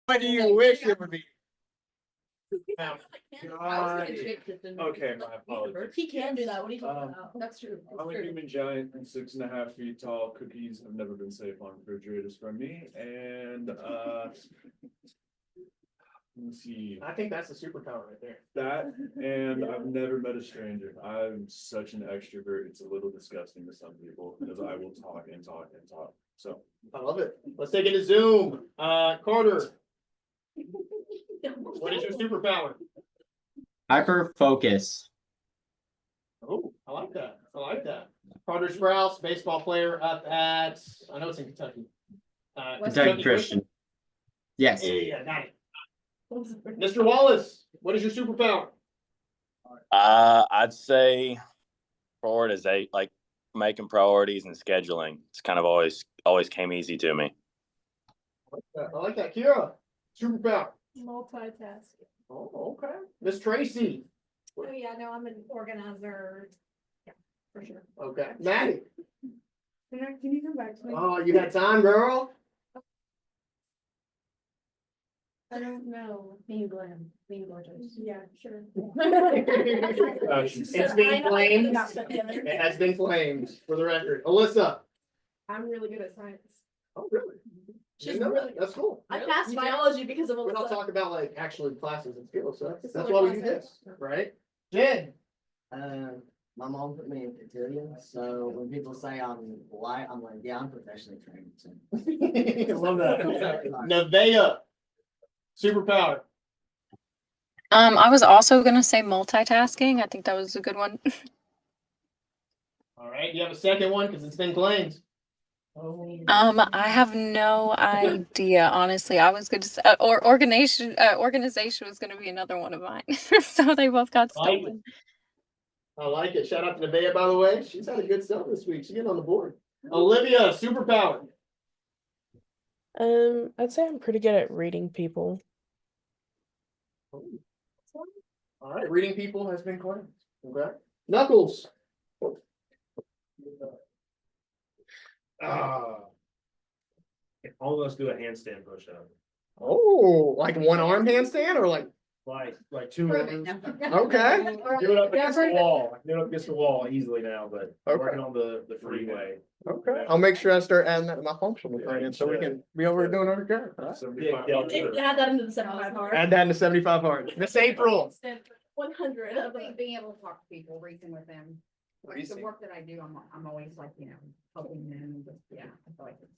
What do you wish it would be? Now, Okay, my apologies. he can do that. What are you talking about? That's true. I'm a human giant and 6.5 feet tall. Cookies have never been safe on refrigerators from me. And let's see. I think that's a superpower right there. That and I've never met a stranger. I'm such an extrovert. It's a little disgusting to some people because I will talk and talk and talk. So I love it. Let's take it to Zoom. Carter, what is your superpower? Hyper focus. Oh, I like that. I like that. Carter Sprouse, baseball player up at, I know it's in Kentucky. Kentucky Christian. Yes. Yeah, got it. Mr. Wallace, what is your superpower? I'd say prioritization, like making priorities and scheduling. It's kind of always came easy to me. I like that. Kira, superpower. Multitasking. Oh, okay. Miss Tracy. Oh, yeah, no, I'm an organizer. Yeah, for sure. Okay. Maddie. Can you come back to me? Oh, you got time, girl? I don't know. England. Yeah, sure. It's been flamed. It has been flamed, for the record. Alyssa. I'm really good at science. Oh, really? She's Didn't know really that. That's cool. I passed biology because of We don't Alyssa. talk about like actually classes and skills, so It's that's other why we do classes. this, right? Jen. My mom put me in cotillion, so when people say I'm light, I'm like, yeah, I'm professionally trained. So. Love that. Nevaeh. Superpower. I was also gonna say multitasking. I think that was a good one. All right, you have a second one because it's been claimed. I have no idea, honestly. I was gonna say, or organization was gonna be another one of mine. So they both got Like it. stolen. I like it. Shout out to Nevaeh, by the way. She's had a good sell this week. She's getting on the board. Olivia, superpower. I'd say I'm pretty good at reading people. All right, reading people has been claimed. Okay. Knuckles. Almost do a handstand push up. Oh, like one arm handstand or like Like two Prove it arms. now. okay. Do it up Yeah, against the prove it. wall. I can do it up against the wall easily now, but Okay. working on the freeway. Okay. I'll make sure I start adding that to my functional training so we can be over doing our good. All right. 75. Add that into the 75 hard. Add that into 75 hard. Miss April. 100 of them. Being able to talk to people, reason with them. Like the Reason. work that I do, I'm always like, helping them, and just, yeah, I feel like it's.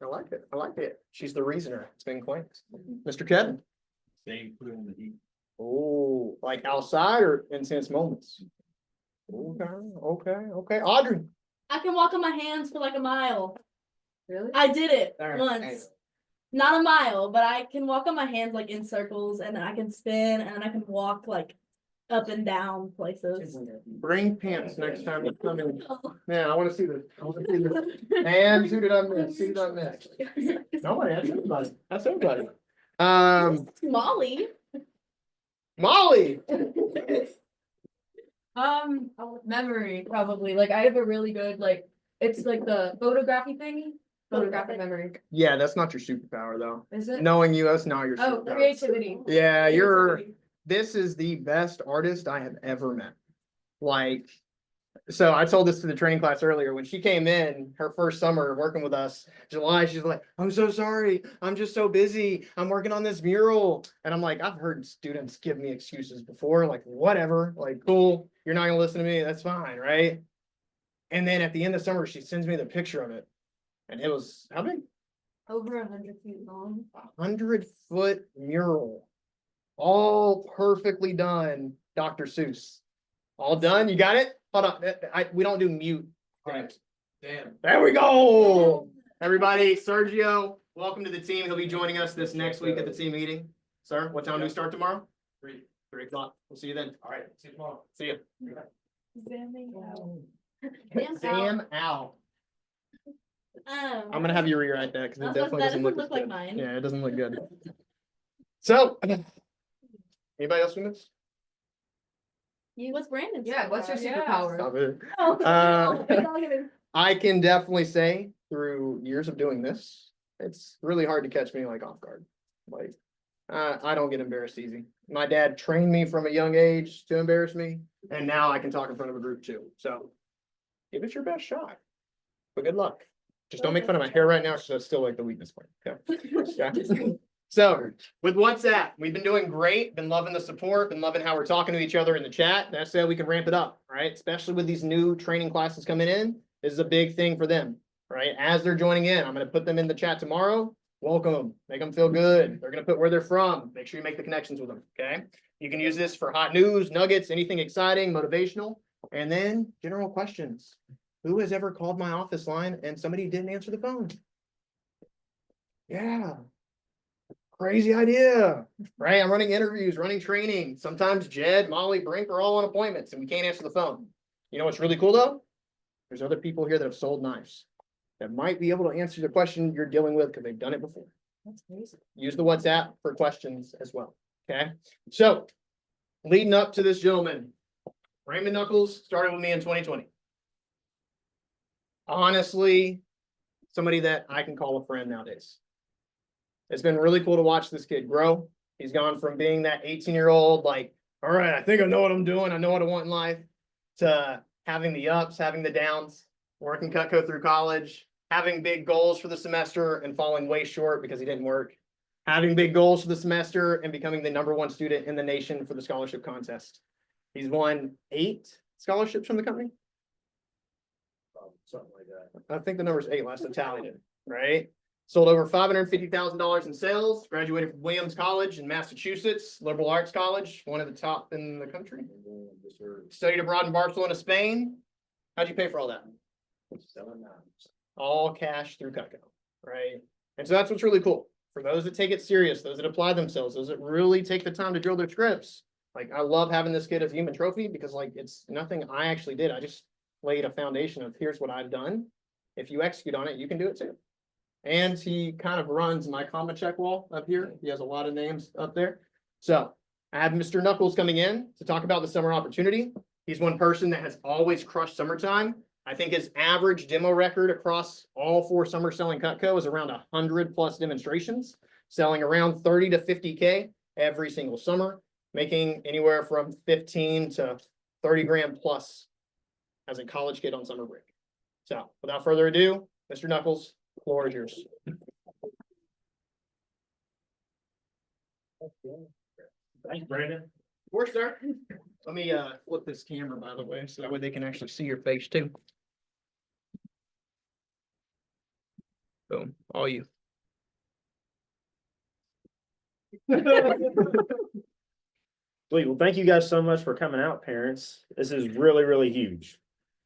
I like it. I like it. She's the reasoner. It's been claimed. Mr. Kevin. Stay put on the heat. Oh, like outside or intense moments? Okay. Audrey. I can walk on my hands for like a mile. Really? I did it There, once. Not a mile, but I can walk on my hands like in circles, and I can spin, and I can walk like up and down places. Bring pants next time you come in. Man, I want to see this. I want to see this. And who did I miss? Who did I miss? Nobody. That's everybody. That's everybody. Molly. Molly. Memory probably. Like I have a really good it's like the photography thingy. Photographic memory. Yeah, that's not your superpower though. Is it? Knowing you, that's not your Oh, superpower. creativity. Yeah, Creativity. this is the best artist I have ever met. Like, so I told this to the training class earlier. When she came in her first summer working with us, July, she's like, I'm so sorry. I'm just so busy. I'm working on this mural. And I'm like, I've heard students give me excuses before, like, whatever, like, cool. You're not gonna listen to me. That's fine, right? And then at the end of summer, she sends me the picture of it. And it was, how big? Over 100 feet long. 100-foot mural. All perfectly done, Dr. Seuss. All done? You got it? Hold on. We don't do mute. All right. Damn. There we go. Everybody, Sergio, welcome to the team. He'll be joining us this next week at the team meeting. Sir, what time do we start tomorrow? 3 o'clock. We'll see you then. All right. See you tomorrow. See you. Zamming out. Zam out. I'm gonna have you rewrite that because it definitely doesn't look as like good. mine. Yeah, it doesn't look good. So, anybody else with this? What's Brandon's? Yeah, what's your superpower? superpower? Stop it. Oh, I can definitely say through years of doing this, it's really hard to catch me like off guard. Like, I don't get embarrassed easy. My dad trained me from a young age to embarrass me, and now I can talk in front of a group too. So give it your best shot. But good luck. Just don't make fun of my hair right now, because that's still like the weakness point. Okay. Yeah. So with WhatsApp, we've been doing great, been loving the support, been loving how we're talking to each other in the chat. That's how we can ramp it up, right? Especially with these new training classes coming in. This is a big thing for them, right? As they're joining in, I'm going to put them in the chat tomorrow. Welcome them, make them feel good. They're going to put where they're from. Make sure you make the connections with them, okay? You can use this for hot news, nuggets, anything exciting, motivational, and then general questions. Who has ever called my office line and somebody didn't answer the phone? Yeah. Crazy idea, right? I'm running interviews, running training. Sometimes Jed, Molly, Brink are all on appointments and we can't answer the phone. You know what's really cool though? There's other people here that have sold knives that might be able to answer the question you're dealing with because they've done it before. That's crazy. Use the WhatsApp for questions as well, okay? So, leading up to this gentleman, Raymond Knuckles started with me in 2020. Honestly, somebody that I can call a friend nowadays. It's been really cool to watch this kid grow. He's gone from being that 18-year-old, like, all right, I think I know what I'm doing. I know what I want in life, to having the ups, having the downs, working Cutco through college, having big goals for the semester and falling way short because he didn't work, having big goals for the semester and becoming the #1 student in the nation for the scholarship contest. He's won 8 scholarships from the company. Something like that. I think the number's 8 last I tallied it, right? Sold over $550,000 in sales, graduated from Williams College in Massachusetts, liberal arts college, one of the top in the country. Studied abroad in Barcelona, Spain. How'd you pay for all that? Selling knives. All cash through Cutco, right? And so that's what's really cool. For those that take it serious, those that apply themselves, those that really take the time to drill their scripts. Like, I love having this kid as a human trophy because, like, it's nothing I actually did. I just laid a foundation of here's what I've done. If you execute on it, you can do it too. And he kind of runs my comma check wall up here. He has a lot of names up there. So I have Mr. Knuckles coming in to talk about the summer opportunity. He's one person that has always crushed summertime. I think his average demo record across all 4 summer selling Cutco is around 100+ demonstrations, selling around 30 to 50K every single summer, making anywhere from 15 to 30 grand plus as a college kid on summer break. So without further ado, Mr. Knuckles, the floor is yours. Thanks, Brandon. Of course, sir. Let me flip this camera, by the way, so that way they can actually see your face too. Boom, all you. Sweet. Well, thank you guys so much for coming out, parents. This is really, really huge.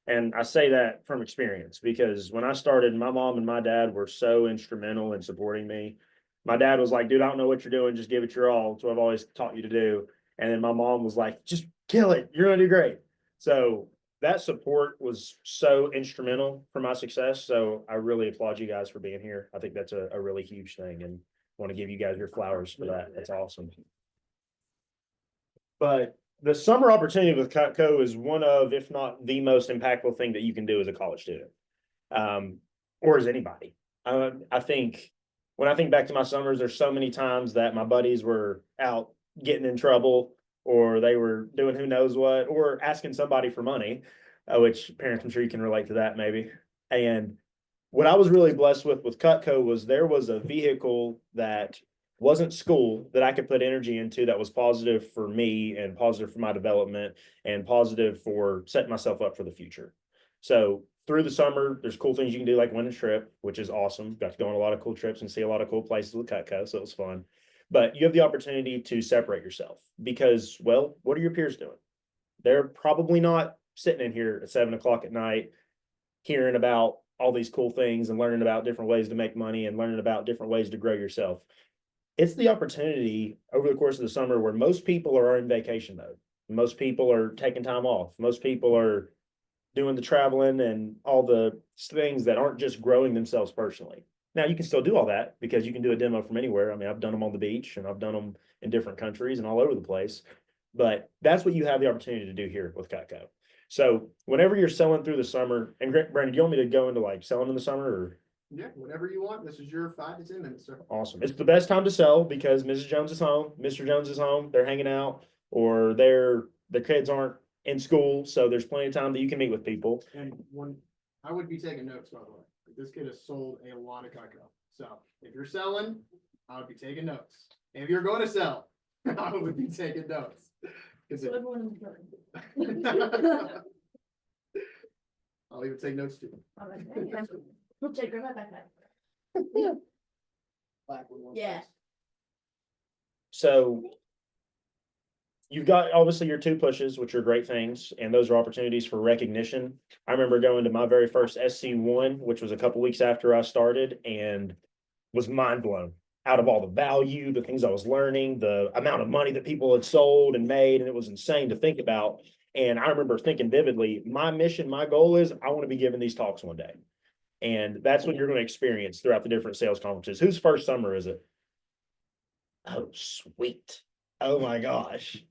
And I say that from experience because when I started, my mom and my dad were so instrumental in supporting me. My dad was like, dude, I don't know what you're doing. Just give it your all. It's what I've always taught you to do. And then my mom was like, just kill it. You're going to do great. So that support was so instrumental for my success. So I really applaud you guys for being here. I think that's a really huge thing and want to give you guys your flowers for that. That's awesome. But the summer opportunity with Cutco is one of, if not the most impactful thing that you can do as a college student, or as anybody. I think when I think back to my summers, there's so many times that my buddies were out getting in trouble, or they were doing who knows what, or asking somebody for money, which parents, I'm sure you can relate to that maybe. And what I was really blessed with Cutco was there was a vehicle that wasn't school that I could put energy into that was positive for me and positive for my development and positive for setting myself up for the future. So through the summer, there's cool things you can do, like win a trip, which is awesome. Got to go on a lot of cool trips and see a lot of cool places with Cutco, so it was fun. But you have the opportunity to separate yourself because, well, what are your peers doing? They're probably not sitting in here at 7 o'clock at night hearing about all these cool things and learning about different ways to make money and learning about different ways to grow yourself. It's the opportunity over the course of the summer where most people are in vacation mode. Most people are taking time off. Most people are doing the traveling and all the things that aren't just growing themselves personally. Now, you can still do all that because you can do a demo from anywhere. I mean, I've done them on the beach and I've done them in different countries and all over the place. But that's what you have the opportunity to do here with Cutco. So whenever you're selling through the summer, and Brandon, do you want me to go into like selling in the summer or Yeah, whatever you want. This is your 5 to 10 minutes, sir. Awesome. It's the best time to sell because Mrs. Jones is home, Mr. Jones is home, they're hanging out, or the kids aren't in school, so there's plenty of time that you can meet with people. And one, I would be taking notes, by the way. This kid has sold a lot of cacao. So if you're selling, I would be taking notes. If you're going to sell, I would be taking notes. 'Cause So it- everyone is I'll even take notes too. We'll check my backpack. Black one. Yeah. So you've got obviously your 2 pushes, which are great things, and those are opportunities for recognition. I remember going to my very first SC1, which was a couple weeks after I started, and was mind blown out of all the value, the things I was learning, the amount of money that people had sold and made, and it was insane to think about. And I remember thinking vividly, my mission, my goal is I want to be giving these talks one day. And that's what you're going to experience throughout the different sales conferences. Whose first summer is it? Oh, sweet. Oh my gosh.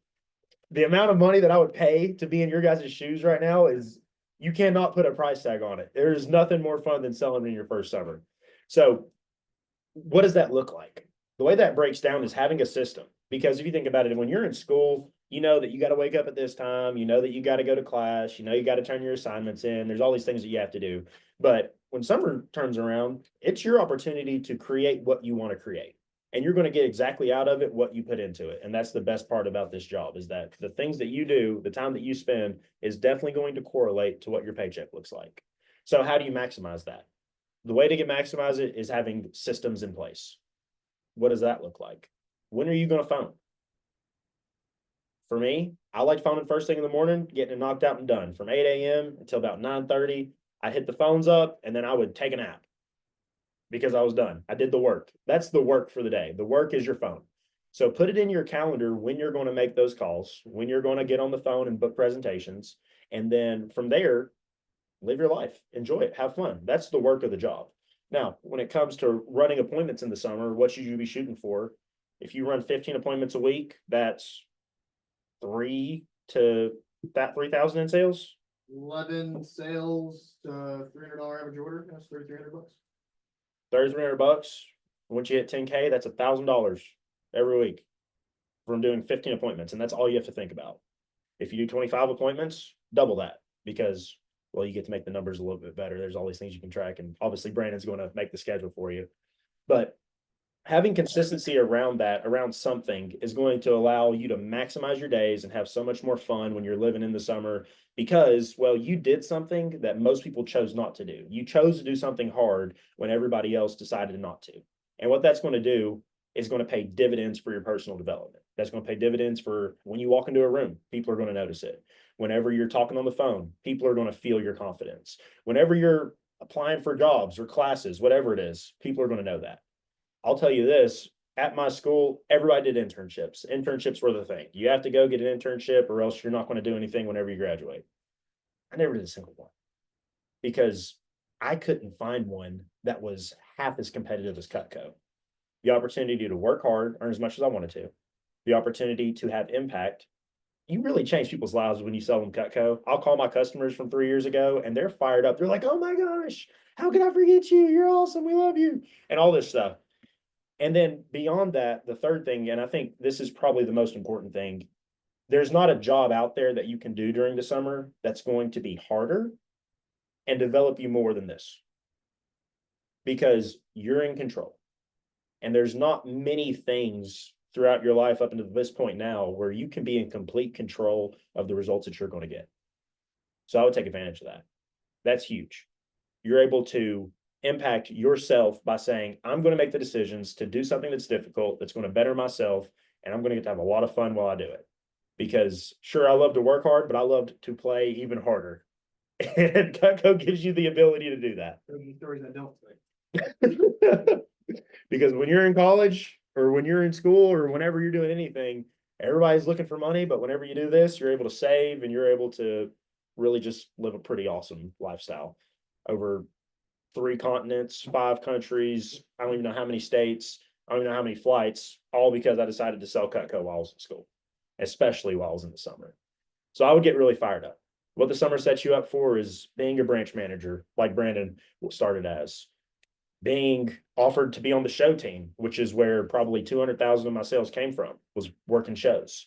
The amount of money that I would pay to be in your guys' shoes right now is, you cannot put a price tag on it. There's nothing more fun than selling in your first summer. So what does that look like? The way that breaks down is having a system. Because if you think about it, when you're in school, you know that you got to wake up at this time, you know that you got to go to class, you know you got to turn your assignments in. There's all these things that you have to do. But when summer turns around, it's your opportunity to create what you want to create. And you're going to get exactly out of it what you put into it. And that's the best part about this job, is that the things that you do, the time that you spend, is definitely going to correlate to what your paycheck looks like. So how do you maximize that? The way to maximize it is having systems in place. What does that look like? When are you going to phone? For me, I like phoning first thing in the morning, getting it knocked out and done. From 8 a.m. until about 9:30, I hit the phones up, and then I would take a nap because I was done. I did the work. That's the work for the day. The work is your phone. So put it in your calendar when you're going to make those calls, when you're going to get on the phone and book presentations. And then from there, live your life, enjoy it, have fun. That's the work of the job. Now, when it comes to running appointments in the summer, what should you be shooting for? If you run 15 appointments a week, that's 3,000 in sales. 11 sales to $300 average order. That's $3,300. $3,300. Once you hit 10K, that's $1,000 every week from doing 15 appointments. And that's all you have to think about. If you do 25 appointments, double that, because, well, you get to make the numbers a little bit better. There's all these things you can track. And obviously Brandon's going to make the schedule for you. But having consistency around that, around something, is going to allow you to maximize your days and have so much more fun when you're living in the summer, because, well, you did something that most people chose not to do. You chose to do something hard when everybody else decided not to. And what that's going to do is going to pay dividends for your personal development. That's going to pay dividends for when you walk into a room, people are going to notice it. Whenever you're talking on the phone, people are going to feel your confidence. Whenever you're applying for jobs or classes, whatever it is, people are going to know that. I'll tell you this, at my school, everybody did internships. Internships were the thing. You have to go get an internship or else you're not going to do anything whenever you graduate. I never did a single one because I couldn't find one that was half as competitive as Cutco. The opportunity to work hard, earn as much as I wanted to, the opportunity to have impact. You really change people's lives when you sell them Cutco. I'll call my customers from 3 years ago and they're fired up. They're like, oh my gosh, how can I forget you? You're awesome. We love you. And all this stuff. And then beyond that, the third thing, and I think this is probably the most important thing, there's not a job out there that you can do during the summer that's going to be harder and develop you more than this, because you're in control. And there's not many things throughout your life up until this point now where you can be in complete control of the results that you're going to get. So I would take advantage of that. That's huge. You're able to impact yourself by saying, I'm going to make the decisions to do something that's difficult, that's going to better myself, and I'm going to get to have a lot of fun while I do it. Because sure, I love to work hard, but I love to play even harder. And Cutco gives you the ability to do that. Those are stories I don't say. Because when you're in college or when you're in school or whenever you're doing anything, everybody's looking for money. But whenever you do this, you're able to save and you're able to really just live a pretty awesome lifestyle over 3 continents, 5 countries. I don't even know how many states. I don't even know how many flights, all because I decided to sell Cutco while I was in school, especially while I was in the summer. So I would get really fired up. What the summer sets you up for is being a branch manager, like Brandon started as. being offered to be on the show team, which is where probably 200,000 of my sales came from, was working shows.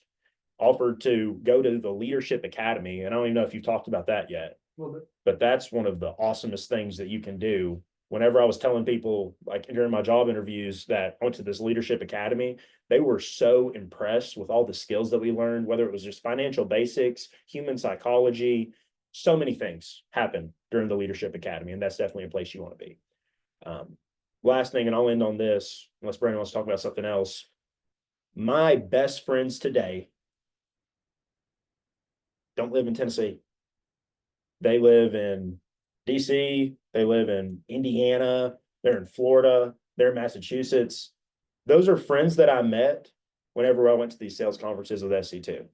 Offered to go to the Leadership Academy, and I don't even know if you've talked about that yet, but that's one of the awesomest things that you can do. Whenever I was telling people, like during my job interviews, that I went to this Leadership Academy, they were so impressed with all the skills that we learned, whether it was just financial basics, human psychology, so many things happen during the Leadership Academy, and that's definitely a place you want to be. Last thing, and I'll end on this, unless Brandon wants to talk about something else. My best friends today don't live in Tennessee. They live in DC, they live in Indiana, they're in Florida, they're in Massachusetts. Those are friends that I met whenever I went to these sales conferences with SC2.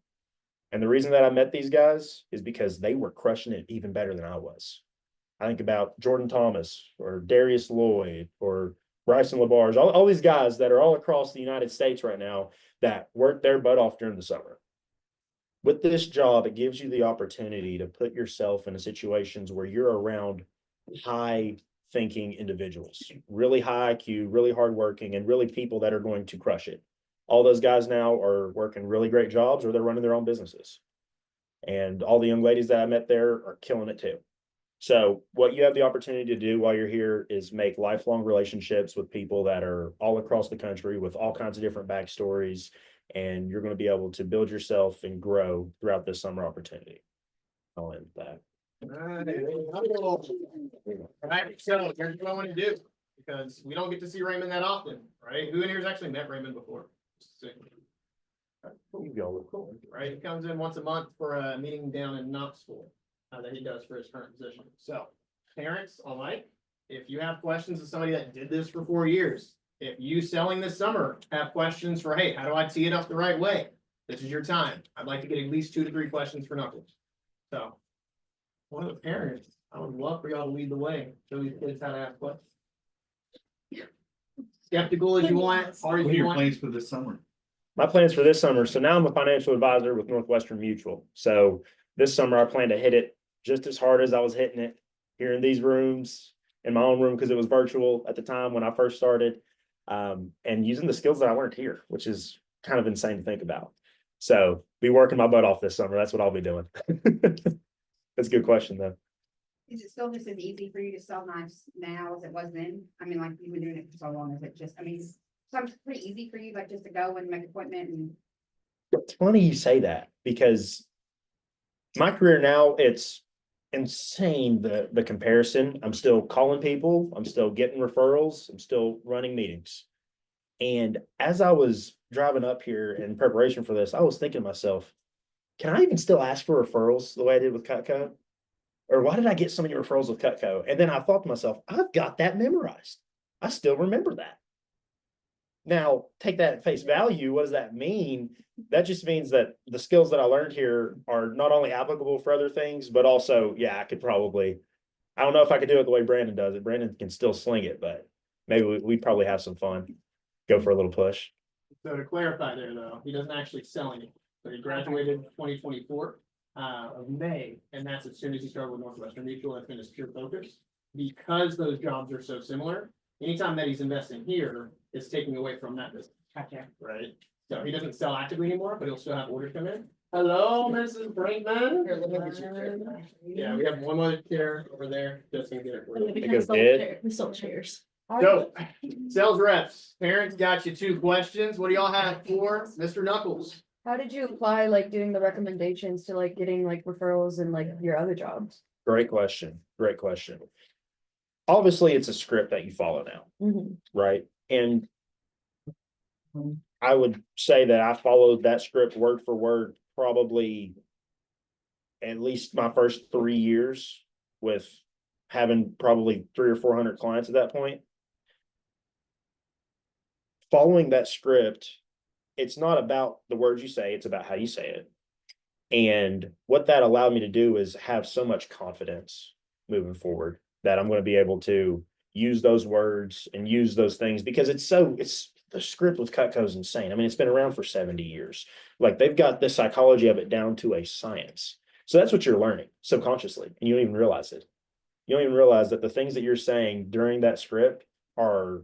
And the reason that I met these guys is because they were crushing it even better than I was. I think about Jordan Thomas or Darius Lloyd or Bryson LaBarge, all these guys that are all across the United States right now that work their butt off during the summer. With this job, it gives you the opportunity to put yourself in situations where you're around high thinking individuals, really high IQ, really hardworking, and really people that are going to crush it. All those guys now are working really great jobs or they're running their own businesses. And all the young ladies that I met there are killing it too. So what you have the opportunity to do while you're here is make lifelong relationships with people that are all across the country with all kinds of different backstories. And you're going to be able to build yourself and grow throughout this summer opportunity. I'll end that. All right, so here's what I want to do, because we don't get to see Raymond that often, right? Who in here has actually met Raymond before? Right, he comes in once a month for a meeting down in Knoxville that he does for his current position. So, parents alike, if you have questions of somebody that did this for 4 years, if you selling this summer have questions for, hey, how do I tee it up the right way? This is your time. I'd like to get at least 2 to 3 questions for Knuckles. So, one of the parents, I would love for y'all to lead the way, show these kids how to ask questions. Skeptical as you want, hard as What are you your want. plans for this summer? My plans for this summer. So now I'm a financial advisor with Northwestern Mutual. So this summer I plan to hit it just as hard as I was hitting it here in these rooms, in my own room, because it was virtual at the time when I first started, and using the skills that I learned here, which is kind of insane to think about. So be working my butt off this summer. That's what I'll be doing. That's a good question though. Is it still just as easy for you to sell knives now as it was then? I mean, like you've been doing it for so long, is it just, I mean, so it's pretty easy for you, like just to go and make an appointment and. It's funny you say that, because my career now, it's insane the comparison. I'm still calling people, I'm still getting referrals, I'm still running meetings. And as I was driving up here in preparation for this, I was thinking to myself, can I even still ask for referrals the way I did with Cutco? Or why did I get so many referrals with Cutco? And then I thought to myself, I've got that memorized. I still remember that. Now, take that at face value. What does that mean? That just means that the skills that I learned here are not only applicable for other things, but also, yeah, I could probably, I don't know if I could do it the way Brandon does it. Brandon can still sling it, but maybe we'd probably have some fun. Go for a little push. So to clarify there though, he doesn't actually sell anything. So he graduated 2024 of May, and that's as soon as he started with Northwestern Mutual. That's been his pure focus. Because those jobs are so similar, anytime that he's investing here is taking away from that business. Gotcha. Right? So he doesn't sell actively anymore, but he'll still have orders come in. Hello, Mrs. Brinkman. Here, let me get your chair. Yeah, we have one more chair over there. Just gonna get it. for you. We goes sold dead. chairs. We sold chairs. So, sales reps, parents got you 2 questions. What do y'all have for Mr. Knuckles? How did you apply like doing the recommendations to like getting like referrals and like your other jobs? Great question. Great question. Obviously, it's a script that you follow now, Mhm. right? And I would say that I followed that script word for word, probably at least my first 3 years, with having probably 300 or 400 clients at that point. Following that script, it's not about the words you say, it's about how you say it. And what that allowed me to do is have so much confidence moving forward that I'm going to be able to use those words and use those things, because it's the script with Cutco is insane. I mean, it's been around for 70 years. Like, they've got the psychology of it down to a science. So that's what you're learning subconsciously, and you don't even realize it. You don't even realize that the things that you're saying during that script are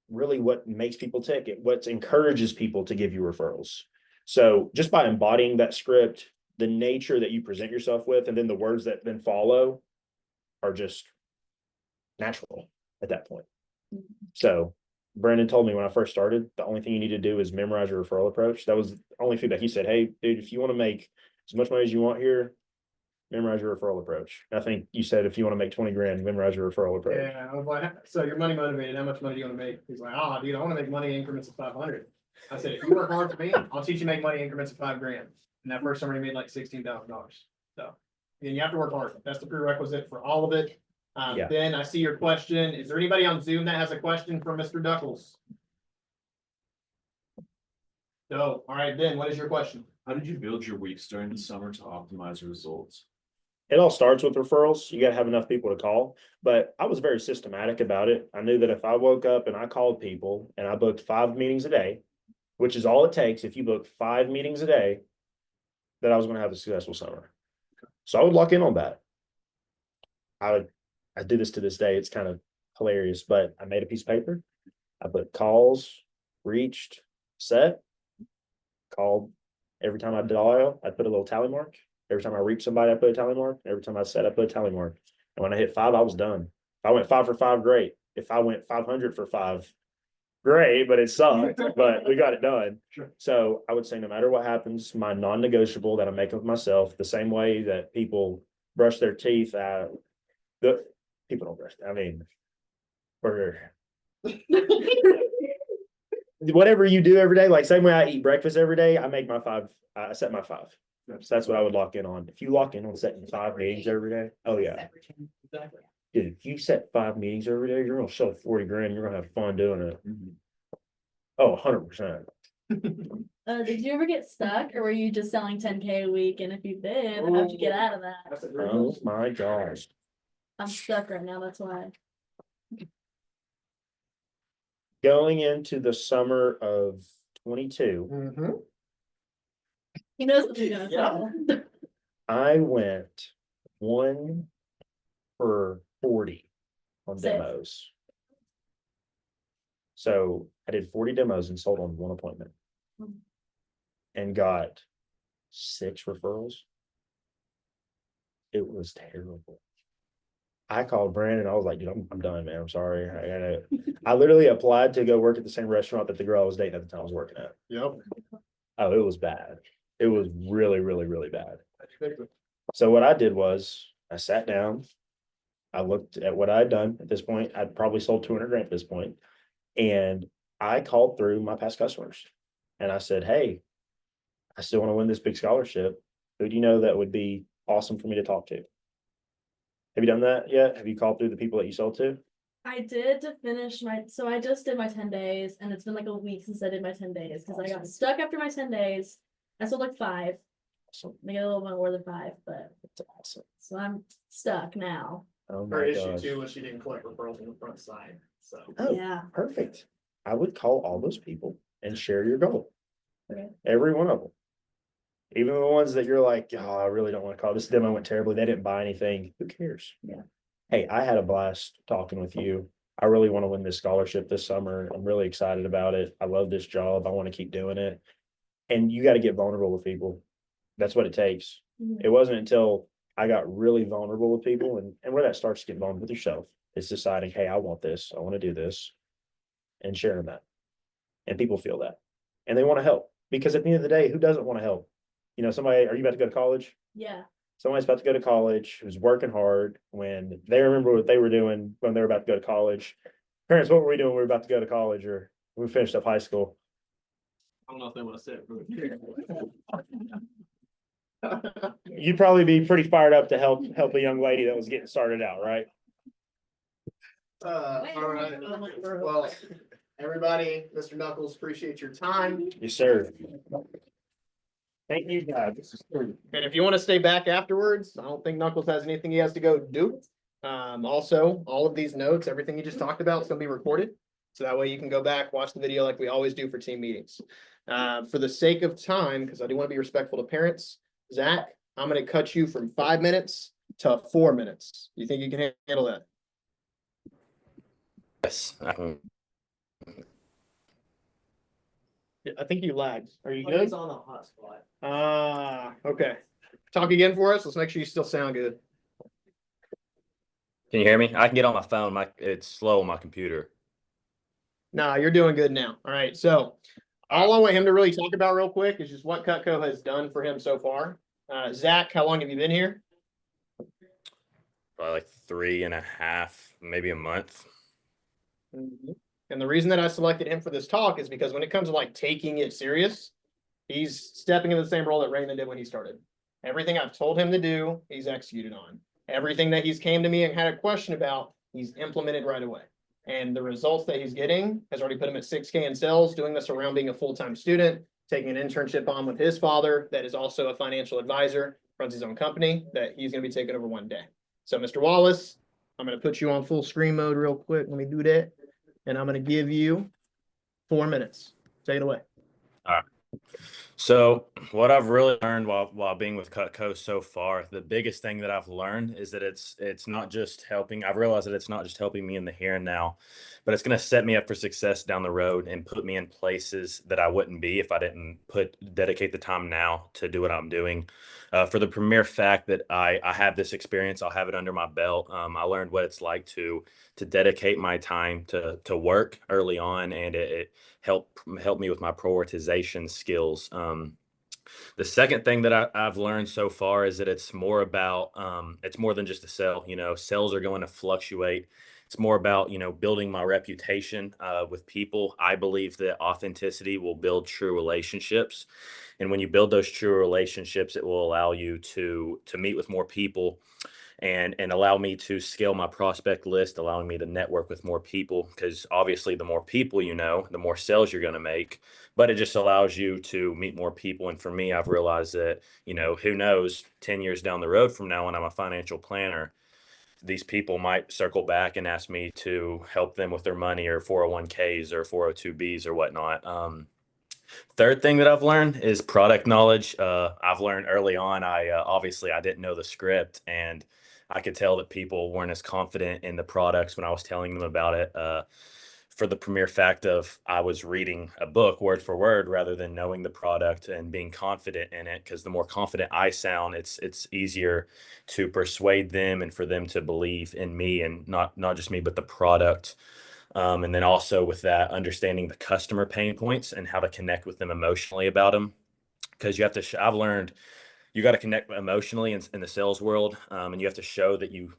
really what makes people tick. What encourages people to give you referrals. So just by embodying that script, the nature that you present yourself with, and then the words that then follow are just natural at that point. So Brandon told me when I first started, the only thing you need to do is memorize your referral approach. That was the only feedback. He said, hey, dude, if you want to make as much money as you want here, memorize your referral approach. I think you said if you want to make 20 grand, memorize your referral approach. Yeah, I was like, so you're money motivated, how much money do you want to make? He's like, oh, dude, I want to make money in increments of 500. I said, if you work hard for me, I'll teach you to make money in increments of 5 grand. And that first summer he made like $16,000. So, and you have to work hard. That's the prerequisite for all of it. Yeah. Ben, I see your question. Is there anybody on Zoom that has a question for Mr. Duckles? No. All right, Ben, what is your question? How did you build your weeks during the summer to optimize results? It all starts with referrals. You got to have enough people to call, but I was very systematic about it. I knew that if I woke up and I called people and I booked 5 meetings a day, which is all it takes, if you book 5 meetings a day, that I was going to have a successful summer. So I would lock in on that. I do this to this day. It's kind of hilarious, but I made a piece of paper. I put calls, reached, set, called. Every time I dial, I put a little tally mark. Every time I reached somebody, I put a tally mark. Every time I set, I put a tally mark. And when I hit 5, I was done. If I went 5 for 5, great. If I went 500 for 5, great, but it sucked, but we got it done. Sure. So I would say no matter what happens, my non-negotiable that I make with myself, the same way that people brush their teeth, the people don't brush. I mean, whatever you do every day, like same way I eat breakfast every day, I make my 5. I set my 5. So that's what I would lock in on. If you lock in on setting 5 meetings every day, oh yeah. Exactly. Dude, if you set 5 meetings every day, you're gonna sell 40 grand. You're gonna have fun doing it. Oh, 100%. Did you ever get stuck, or were you just selling 10K a week? And if you did, how'd you get out of that? Oh my gosh. I'm stuck right now, that's why. Going into the summer of 22, Mm-hmm. He knows what he's gonna Yeah. say. I went 1 for 40 on Sick. demos. So I did 40 demos and sold on 1 appointment and got 6 referrals. It was terrible. I called Brandon. I was like, dude, I'm done, man. I'm sorry. I literally applied to go work at the same restaurant that the girl I was dating at the time was working at. Yep. Oh, it was bad. It was really, really, really bad. So what I did was I sat down. I looked at what I'd done at this point. I'd probably sold 200 grand at this point. And I called through my past customers and I said, hey, I still want to win this big scholarship. Who do you know that would be awesome for me to talk to? Have you done that yet? Have you called through the people that you sold to? I did to finish so I just did my 10 days, and it's been like a week since I did my 10 days because I got stuck after my 10 days. I sold like 5. Awesome. Maybe a little bit more than 5, but That's awesome. so I'm stuck now. Oh Her my issue gosh. too was she didn't collect referrals on the front side. So Oh, Yeah. perfect. I would call all those people and share your goal. Okay. Every one of them. Even the ones that you're like, oh, I really don't want to call. This demo went terribly. They didn't buy anything. Who cares? Yeah. Hey, I had a blast talking with you. I really want to win this scholarship this summer. I'm really excited about it. I love this job. I want to keep doing it. And you got to get vulnerable with people. That's what it takes. Mhm. It wasn't until I got really vulnerable with people and where that starts to get vulnerable with yourself. It's deciding, hey, I want this. I want to do this and sharing that. And people feel that. And they want to help because at the end of the day, who doesn't want to help? You know, somebody, are you about to go to college? Yeah. Somebody's about to go to college who's working hard when they remember what they were doing when they were about to go to college. Parents, what were we doing when we were about to go to college or when we finished up high school? I don't know if they want to say it. You'd probably be pretty fired up to help a young lady that was getting started out, right? all right. Well, everybody, Mr. Knuckles, appreciate your time. Yes, sir. Thank you, guys. This is great. And if you want to stay back afterwards, I don't think Knuckles has anything he has to go do. Also, all of these notes, everything you just talked about is going to be recorded. So that way you can go back, watch the video like we always do for team meetings. For the sake of time, because I do want to be respectful to parents, Zach, I'm going to cut you from 5 minutes to 4 minutes. You think you can handle that? Yes. Yeah, I think you lagged. Are you But good? He's on a hotspot. Ah, okay. Talk again for us. Let's make sure you still sound good. Can you hear me? I can get on my phone. It's slow on my computer. Nah, you're doing good now. All right. So all I want him to really talk about real quick is just what Cutco has done for him so far. Zach, how long have you been here? Probably like 3.5, maybe a month. Mhm. And the reason that I selected him for this talk is because when it comes to like taking it serious, he's stepping in the same role that Raymond did when he started. Everything I've told him to do, he's executed on. Everything that he's came to me and had a question about, he's implemented right away. And the results that he's getting has already put him at 6K in sales, doing this around being a full-time student, taking an internship on with his father that is also a financial advisor, runs his own company that he's going to be taking over one day. So Mr. Wallace, I'm going to put you on full screen mode real quick. Let me do that. And I'm going to give you 4 minutes. Take it away. All right. So what I've really learned while being with Cutco so far, the biggest thing that I've learned is that it's not just helping. I've realized that it's not just helping me in the here and now, but it's going to set me up for success down the road and put me in places that I wouldn't be if I didn't dedicate the time now to do what I'm doing. For the premier fact that I have this experience, I'll have it under my belt. I learned what it's like to dedicate my time to work early on, and it helped me with my prioritization skills. The second thing that I've learned so far is that it's more about it's more than just a sell. Sales are going to fluctuate. It's more about building my reputation with people. I believe that authenticity will build true relationships, and when you build those true relationships, it will allow you to meet with more people and allow me to scale my prospect list, allowing me to network with more people. Because obviously, the more people the more sales you're going to make. But it just allows you to meet more people. And for me, I've realized that, who knows, 10 years down the road from now, when I'm a financial planner, these people might circle back and ask me to help them with their money or 401ks or 402bs or whatnot. Third thing that I've learned is product knowledge. I've learned early on, obviously I didn't know the script, and I could tell that people weren't as confident in the products when I was telling them about it. For the premier fact of I was reading a book word for word rather than knowing the product and being confident in it. Because the more confident I sound, it's easier to persuade them and for them to believe in me, and not just me, but the product. And then also with that, understanding the customer pain points and how to connect with them emotionally about them. Because you have to, I've learned you got to connect emotionally in the sales world, and you have to show that you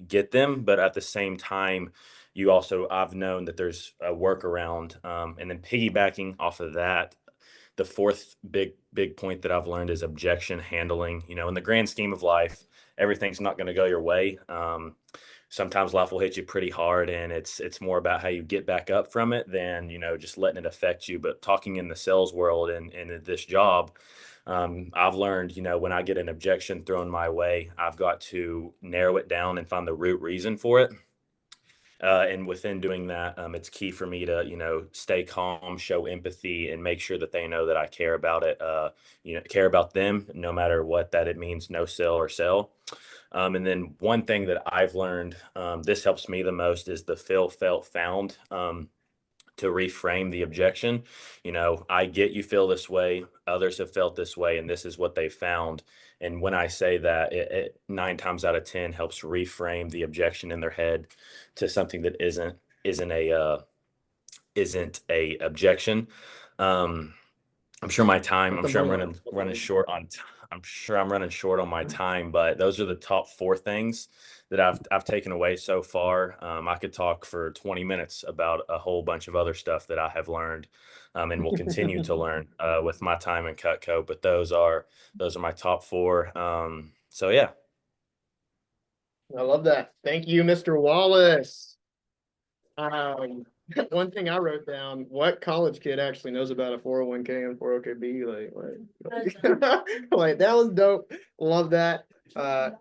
get them. But at the same time, I've known that there's a workaround. And then piggybacking off of that, the fourth big point that I've learned is objection handling. In the grand scheme of life, everything's not going to go your way. Sometimes life will hit you pretty hard, and it's more about how you get back up from it than just letting it affect you. But talking in the sales world and in this job, I've learned when I get an objection thrown my way, I've got to narrow it down and find the root reason for it. And within doing that, it's key for me to stay calm, show empathy, and make sure that they know that I care about it. Care about them, no matter what that it means, no sell or sell. And then one thing that I've learned, this helps me the most, is the feel, felt, found. To reframe the objection. I get you feel this way, others have felt this way, and this is what they found. And when I say that, it 9 times out of 10 helps reframe the objection in their head to something that isn't a objection. I'm sure my time, I'm sure I'm running short on I'm sure I'm running short on my time, but those are the top 4 things that I've taken away so far. I could talk for 20 minutes about a whole bunch of other stuff that I have learned, and will continue to learn with my time in Cutco. But those are my top 4. So yeah. I love that. Thank you, Mr. Wallace. One thing I wrote down, what college kid actually knows about a 401k and 402b? Like that was dope. Love that.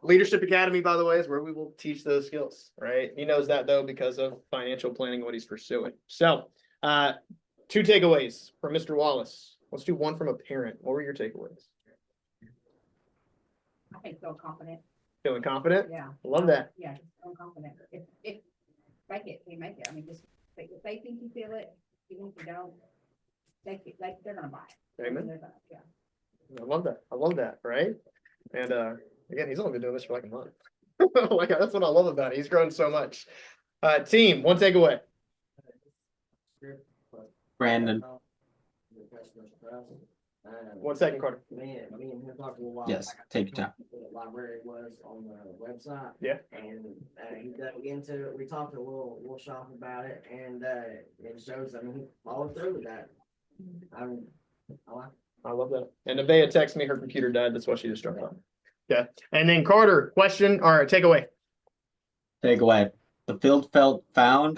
Leadership Academy, by the way, is where we will teach those skills, right? He knows that though because of financial planning, what he's pursuing. So 2 takeaways from Mr. Wallace. Let's do one from a parent. What were your takeaways? I feel confident. Feeling confident? Yeah. Love that. Yeah, just feel confident. If fake it, you make it. I mean, just, if they think you feel it, even if you don't, they're gonna buy it. Amen. They're gonna- Yeah. I love that. I love that, right? And again, he's only been doing this for like a month. Like that's what I love about it. He's grown so much. Team, one takeaway. Brandon. 1 second, Carter. Me and him talked a little while. Yes, back. take your time. What the library was on the website. Yeah. And he dug into it. We talked a little shop about it, and it shows. I mean, he followed through with that. I like. I love that. And Nevaeh texted me her computer died. That's why she just dropped off. Yeah. And then Carter, question or takeaway. Takeaway. The field felt found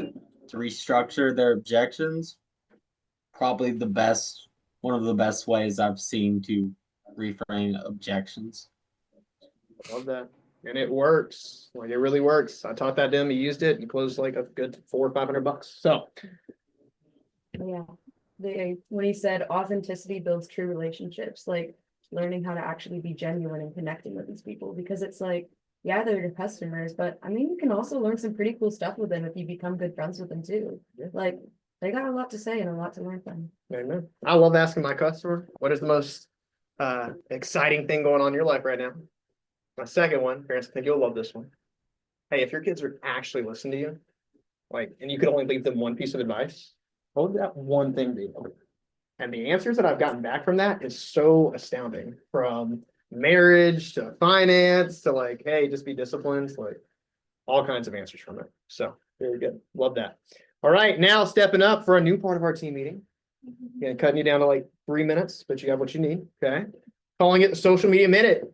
to restructure their objections. Probably one of the best ways I've seen to reframe objections. Love that. And it works. Like it really works. I taught that to him. He used it and closed like a good $400 or $500. So Yeah. When he said authenticity builds true relationships, like learning how to actually be genuine and connecting with these people, because it's like, yeah, they're your customers, but I mean, you can also learn some pretty cool stuff with them if you become good friends with them too. Yeah. Like they got a lot to say and a lot to learn from. amen. I love asking my customer, what is the most exciting thing going on in your life right now? My second one, parents, I think you'll love this one. Hey, if your kids are actually listening to you, like, and you could only leave them one piece of advice, what would that one thing be? And the answers that I've gotten back from that is so astounding, from marriage to finance to like, hey, just be disciplined, like all kinds of answers from it. So very good. Love that. All right, now stepping up for a new part of our team meeting. Again, cutting you down to like 3 minutes, but you have what you need. Okay. Calling it the social media minute.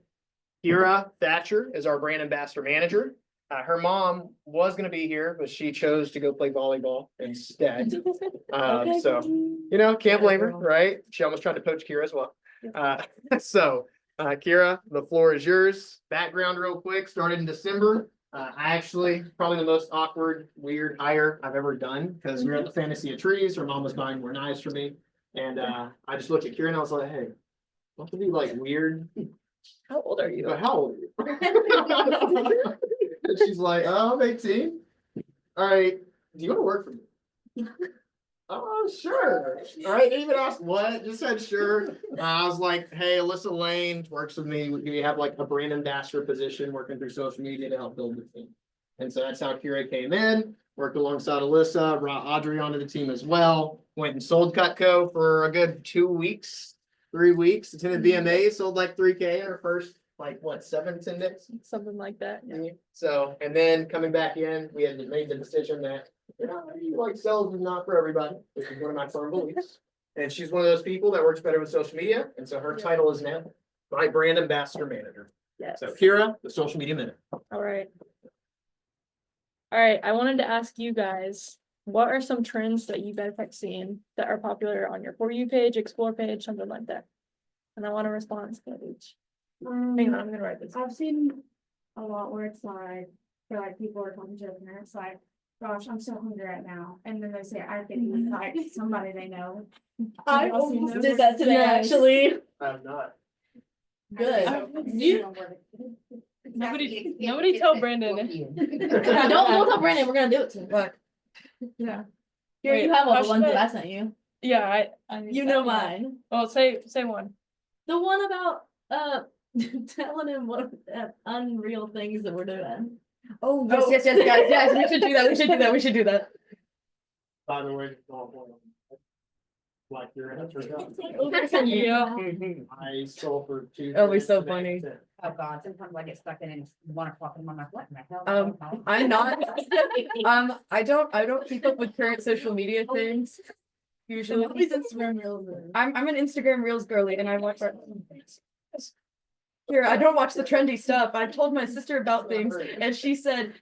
Kira Thatcher is our brand ambassador manager. Her mom was going to be here, but she chose to go play volleyball instead. Okay. So, you know, can't blame her, right? She almost tried to poach Kira as well. Kira, the floor is yours. Background real quick, started in December. I actually, probably the most awkward, weird hire I've ever done, because we were at the Fantasy of Trees. Her mom was buying more knives for me. And I just looked at Kira and I was like, hey, don't to be like weird. How old are you? But how old are you? And she's like, oh, I'm 18. All right, do you want to work for me? Oh, sure. All right, didn't even ask what, just said sure. I was like, hey, Alyssa Lane works with me. We have like a brand ambassador position working through social media to help build the team. And so that's how Kira came in, worked alongside Alyssa, brought Audrey onto the team as well. Went and sold Cutco for a good 2 weeks, 3 weeks. Attended VMA, sold like 3K in our first, like what, 7-10 days? Something like that. Yeah. So, and then coming back in, we had made the decision that, you know, maybe like sales is not for everybody, which is one of my firm beliefs. And she's one of those people that works better with social media. And so her title is now my brand ambassador manager. Yes. So Kira, the social media minute. All right. All right. I wanted to ask you guys, what are some trends that you guys have seen that are popular on your For You page, Explore page, something like that? And I want to respond to that each. Hang on, I'm gonna write this. I've seen a lot where it's like, feel like people are talking to their parents like, gosh, I'm so hungry right now. And then they say, I can eat like somebody they know. I Have y'all seen almost those? did that today, Yes. actually. I'm not. Good. Nobody tell Brandon. Don't tell Brandon, we're gonna do it to him. But Yeah. Here, Wait, you have all how the ones should that I- I sent you. Yeah, I need You that, know yeah. mine. Oh, say one. The one about telling him what unreal things that we're doing. oh yes, guys, we should do that. We should do that. By the way, like your answer. Yeah. I sold for 2. That'll be so funny. Oh, God, sometimes I get stuck in and it's 1 o'clock and I'm like, what in the hell? I'm not. I don't keep up with current social media things. Usually, Instagram reels. I'm an Instagram Reels girly, and I watch. Here, I don't watch the trendy stuff. I told my sister about things, and she said,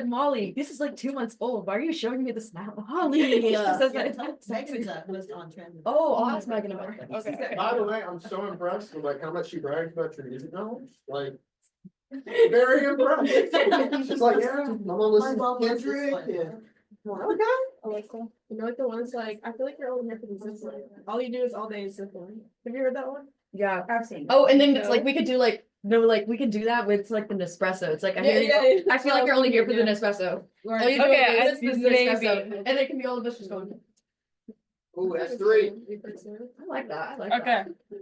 Molly, this is like 2 months old. Why are you showing me this now? Molly, She says that. was on trend. Oh, I'll ask Megan about it. Okay. By the way, I'm so impressed with like how much she brags about your music knowledge. Like, very impressed. She's like, yeah, I'm gonna listen to Kendrick. Yeah. Okay. Alexa, you know, like the ones like, I feel like you're old enough to be simple. All you do is all day is simple. Have you heard that one? Yeah. I've seen. Oh, and then it's like we could do like No, like we could do that with like the Nespresso. It's like I Yeah, hear yeah, you. yeah. I feel like you're only here for the Yeah. Nespresso. Okay, This is the maybe. Nespresso, and it can be all of us just going. Ooh, that's 3. I like that. I like Okay, that.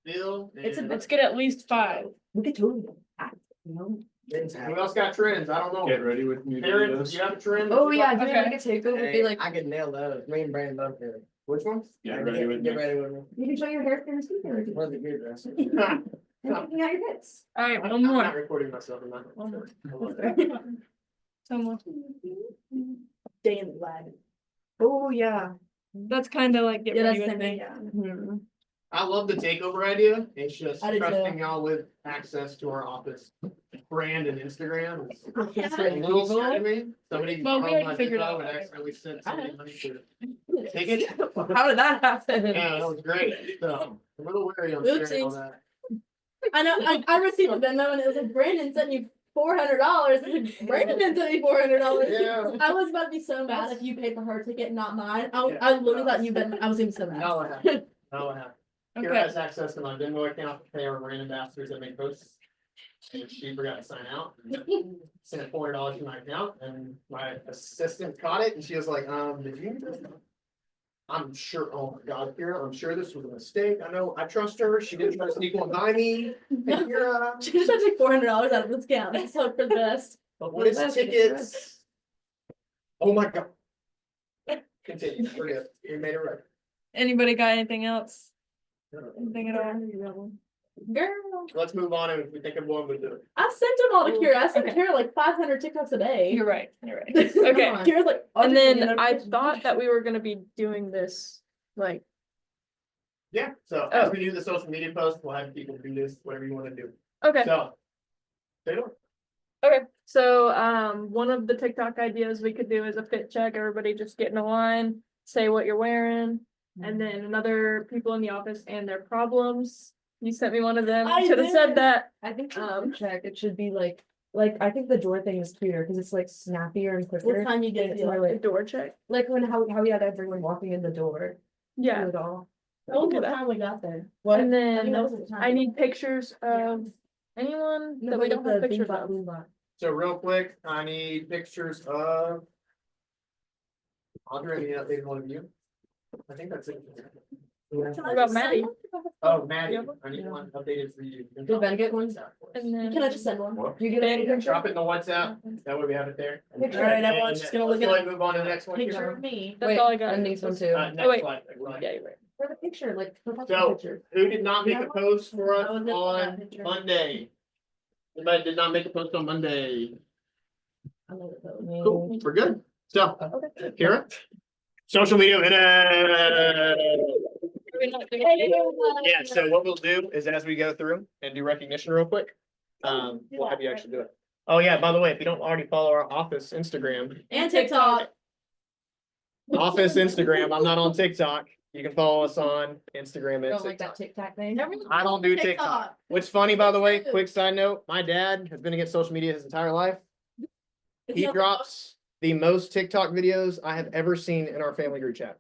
Bill. It's a- and- let's get at least 5. We could totally do that, you know? Who else got trends? I don't know. Get ready with me. Aaron, do you have a trend? Oh yeah, do Okay. like a takeover would be Hey, like I could nail those. Me and Brandon both did. Which ones? Get ready with Get me. ready with me. you can show your hair and speaker Where's the gear dress? and picking out your hits. All right, I'm one not more. recording myself. I'm not. One more. Someone. Damn lad. Oh yeah. That's kind of like get Yeah, ready that's with me. yeah. I love the takeover idea. It's just I do too. trusting y'all with access to our office brand and Instagram. It's That's a right. little scary to me. Somebody Well, we borrowed already my figured info out. and accidentally sent I somebody know. money to take it. How did that happen? Yeah, that was great. So I'm a little wary on sharing all Oopsies. that. I know, I received a Venmo and it was like, Brandon sent you $400. Brandon sent me $400. Yeah. I was about to be so mad if you paid for her ticket, not mine. Yeah. I literally thought you been, I was even so mad. No, I haven't. No, I haven't. Kira Okay. has access to my Venmo account to pay our brand ambassadors that make posts. And she forgot to sign out. Sent $400 to my account and my assistant caught it and she was like, did you? do this?" I'm sure, oh my God, Kira, I'm sure this was a mistake. I know, I trust her. She didn't try to sneak one by me. Hey, Kira, She just had to take $400 out of this account. Let's hope for the best. but what is tickets? Oh my God. Continue, we're good. We made it right. Anybody got anything else? Anything at all? Girl, Let's move on and if we think of one, we'll do it. I sent them all to Kira. I sent Okay. Kira like 500 TikToks a day. You're right. You're right. Come Okay. on. Kira's like, And then I notifications. thought that we were gonna be doing this like Yeah, so as we do the social media post, we'll have people do this, whatever you want to do. okay. So. Taylor? Okay, so one of the TikTok ideas we could do is a fit check. Everybody just get in a line, say what you're wearing, and then another people in the office and their problems. You sent me one of them. I Should have said did. that. I think check. It should be like I think the door thing is cuter because it's like snappier and quicker. What time you get It's it? more The like door check. when how we had everyone walking in the door. Yeah. Do it all. We'll do What that. time we got there? What? And then that was at the time. I need pictures of anyone No, that we but don't with have the pictures bing bot, of. boom bot. So real quick, I need pictures of. Andre, any updated one of you? I think that's it. What about Maddie? Oh, Maddie, Yeah. I need one updated for you. Did Ben get one? And then Can I just send one? What? Do you get Ben, any? Drop it in the WhatsApp, that way we have it there. Picture. All right, everyone's just gonna look Let's at go ahead and move on to the next one. Picture Kira. of me. That's all I got. And these one too. Oh, Next wait. slide. Yeah, you're right. For the picture, like professional So, picture. who did not make a post for us I was looking at that on picture. Monday? Anybody did not make a post on Monday? I love it though. Cool, we're good. So, Okay. Kira? Social media minute. We're not doing it. Yeah, so what we'll do is as we go through and do recognition real quick, we'll have you actually do it. Oh yeah, by the way, if you don't already follow our office Instagram, And TikTok. office Instagram, I'm not on TikTok. You can follow us on Instagram and Don't like TikTok. that TikTok thing. I don't do TikTok. What's funny, by the way, quick side note, my dad has been against social media his entire life. He drops the most TikTok videos I have ever seen in our family group chat.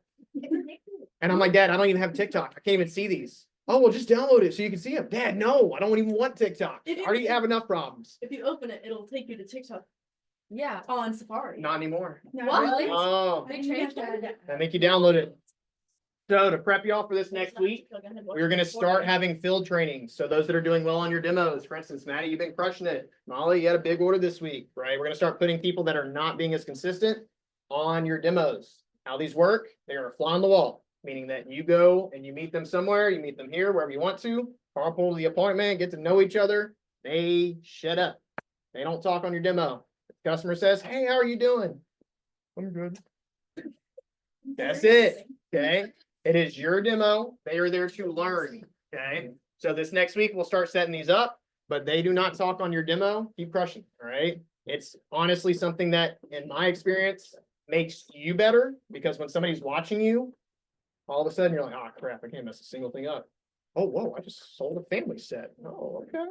And I'm like, Dad, I don't even have TikTok. I can't even see these. Oh, well, just download it so you can see them. Dad, no, I don't even want TikTok. I already have enough problems. If you open it, it'll take you to TikTok. Yeah, on Safari. Not anymore. What? Oh, They changed it. I make you download it. So to prep y'all for this next week, we're gonna start having field trainings. So those that are doing well on your demos, for instance, Maddie, you've been crushing it. Molly, you had a big order this week, right? We're gonna start putting people that are not being as consistent on your demos. How these work, they're a fly on the wall, meaning that you go and you meet them somewhere, you meet them here, wherever you want to, carpool the appointment, get to know each other. They shut up. They don't talk on your demo. If the customer says, hey, how are you doing? I'm good. That's it, okay? It is your demo. They are there to learn, okay? So this next week, we'll start setting these up, but they do not talk on your demo. Keep crushing, all right? It's honestly something that, in my experience, makes you better because when somebody's watching you, all of a sudden you're like, oh crap, I can't mess a single thing up. Oh, whoa, I just sold a family set. Oh, okay.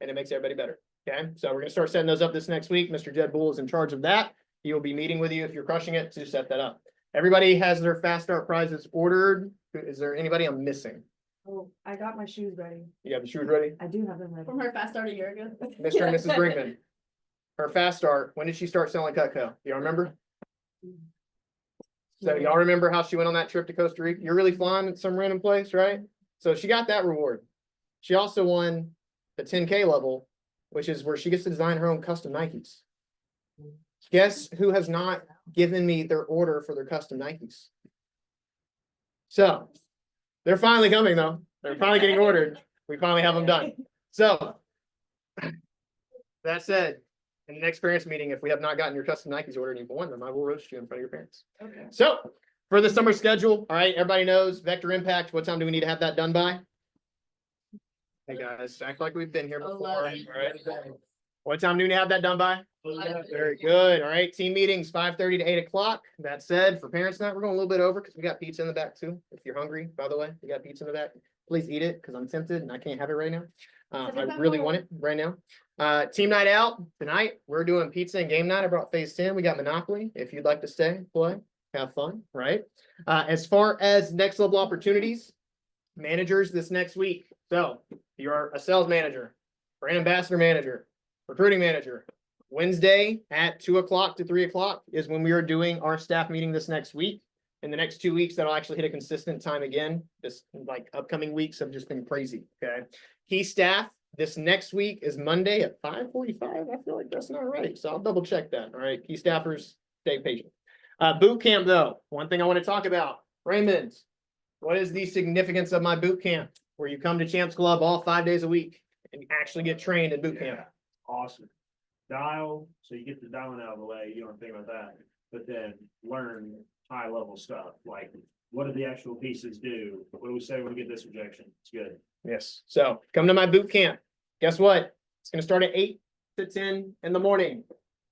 And it makes everybody better, okay? So we're gonna start setting those up this next week. Mr. Jed Bull is in charge of that. He will be meeting with you if you're crushing it to set that up. Everybody has their fast start prizes ordered. Is there anybody I'm missing? Oh, I got my shoes ready. You got the shoes ready? I do have them ready. From her fast start a year ago. Mr. and Mrs. Brinkman. Her fast start, when did she start selling Cutco? Do y'all remember? So y'all remember how she went on that trip to Costa Rica? You're really flying at some random place, right? So she got that reward. She also won the 10K level, which is where she gets to design her own custom Nikes. Guess who has not given me their order for their custom Nikes? So they're finally coming though. They're finally getting ordered. We finally have them done. So that said, in the next parents meeting, if we have not gotten your custom Nikes ordered and you've won them, I will roast you in front of your parents. Okay. So for the summer schedule, all right, everybody knows Vector Impact. What time do we need to have that done by? Hey guys, act like we've been here before. All right. What time do we have that done by? Very good. All right. Team meetings 5:30 to 8 o'clock. That said, for parents night, we're going a little bit over because we got pizza in the back too. If you're hungry, by the way, we got pizza in the back. Please eat it because I'm tempted and I can't have it right now. I really want it right now. Team night out tonight. We're doing pizza and game night. I brought phase 10. We got Monopoly. If you'd like to stay, play, have fun, right? As far as next level opportunities, managers this next week. So you're a sales manager, brand ambassador manager, recruiting manager. Wednesday at 2 o'clock to 3 o'clock is when we are doing our staff meeting this next week. In the next 2 weeks, that'll actually hit a consistent time again. This like upcoming weeks have just been crazy. Okay. Key staff this next week is Monday at 5:45. I feel like that's not right. So I'll double check that. All right. Key staffers, stay patient. Boot camp though. One thing I want to talk about. Raymond, what is the significance of my boot camp? Where you come to Champs Club all 5 days a week and actually get trained in boot camp. Awesome. Dial, so you get the dialing out of the way, you don't think about that, but then learn high level stuff, like what do the actual pieces do? What do we say when we get this rejection? It's good. Yes. So come to my boot camp. Guess what? It's going to start at 8 to 10 in the morning.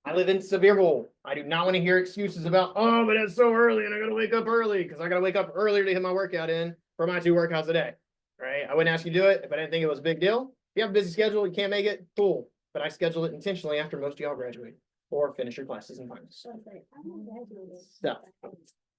I live in Sevierville. I do not want to hear excuses about, oh, but it's so early and I got to wake up early because I got to wake up earlier to get my workout in for my 2 workouts a day. Right? I wouldn't ask you to do it if I didn't think it was a big deal. If you have a busy schedule, you can't make it, cool. But I schedule it intentionally after most of y'all graduate or finish your classes in finals. So,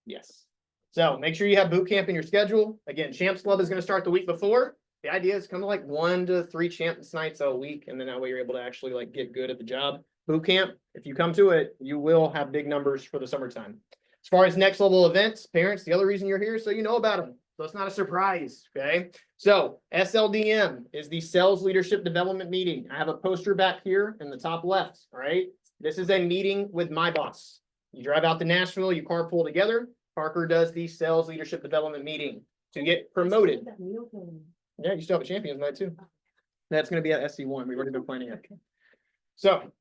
yes. So make sure you have boot camp in your schedule. Again, Champs Club is going to start the week before. The idea is come to like 1 to 3 Champs nights a week, and then that way you're able to actually like get good at the job. Boot camp, if you come to it, you will have big numbers for the summertime. As far as next level events, parents, the other reason you're here is so you know about them. So it's not a surprise, okay? So SLDM is the Sales Leadership Development Meeting. I have a poster back here in the top left, all right? This is a meeting with my boss. You drive out to Nashville, you carpool together. Parker does the Sales Leadership Development Meeting to get promoted. Yeah, you still have a champions night too. That's going to be at SC1. We've already been planning it. So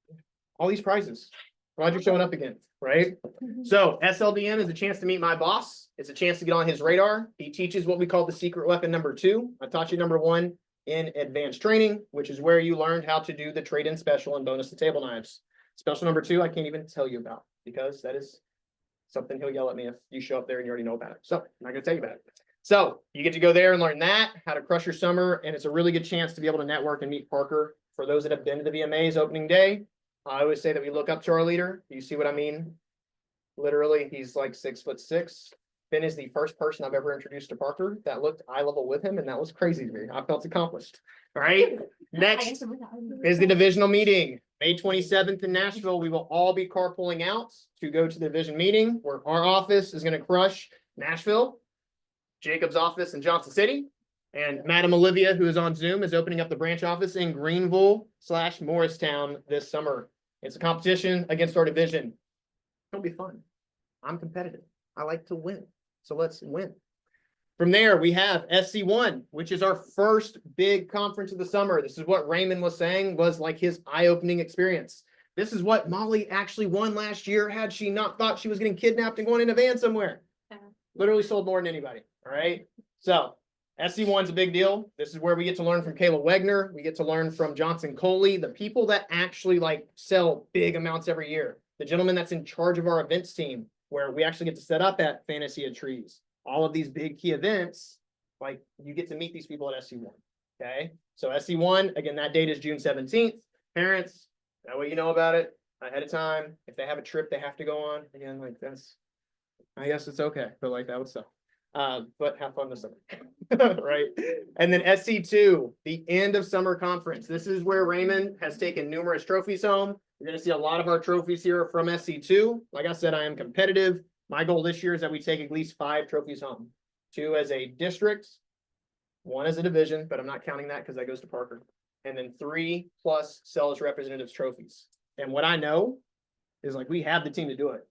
all these prizes. Roger showing up again, right? So SLDM is a chance to meet my boss. It's a chance to get on his radar. He teaches what we call the secret weapon number 2. I taught you number 1 in advanced training, which is where you learned how to do the trade-in special and bonus to table knives. Special number 2, I can't even tell you about because that is something he'll yell at me if you show up there and you already know about it. So I'm not going to tell you about it. So you get to go there and learn that, how to crush your summer. And it's a really good chance to be able to network and meet Parker. For those that have been to the VMA's opening day, I always say that we look up to our leader. You see what I mean? Literally, he's like 6'6". Finn is the first person I've ever introduced to Parker that looked eye level with him, and that was crazy to me. I felt accomplished. All right. Next is the divisional meeting. May 27th in Nashville. We will all be carpooling out to go to the division meeting where our office is going to crush Nashville, Jacob's office in Johnson City, and Madam Olivia, who is on Zoom, is opening up the branch office in Greenville/Morristown this summer. It's a competition against our division. It'll be fun. I'm competitive. I like to win. So let's win. From there, we have SC1, which is our first big conference of the summer. This is what Raymond was saying was like his eye-opening experience. This is what Molly actually won last year had she not thought she was getting kidnapped and going in a van somewhere. Literally sold more than anybody. All right. So SC1 is a big deal. This is where we get to learn from Kayla Wegner. We get to learn from Johnson Coley, the people that actually like sell big amounts every year. The gentleman that's in charge of our events team, where we actually get to set up at Fantasy of Trees. All of these big key events, like you get to meet these people at SC1. Okay. So SC1, again, that date is June 17th. Parents, that way you know about it ahead of time. If they have a trip they have to go on, again, like that's, I guess it's okay, but like that would suck. But have fun this summer. Right? And then SC2, the end of summer conference. This is where Raymond has taken numerous trophies home. You're going to see a lot of our trophies here from SC2. Like I said, I am competitive. My goal this year is that we take at least 5 trophies home. 2 as a district, 1 as a division, but I'm not counting that because that goes to Parker. And then 3+ sales representatives trophies. And what I know is like we have the team to do it.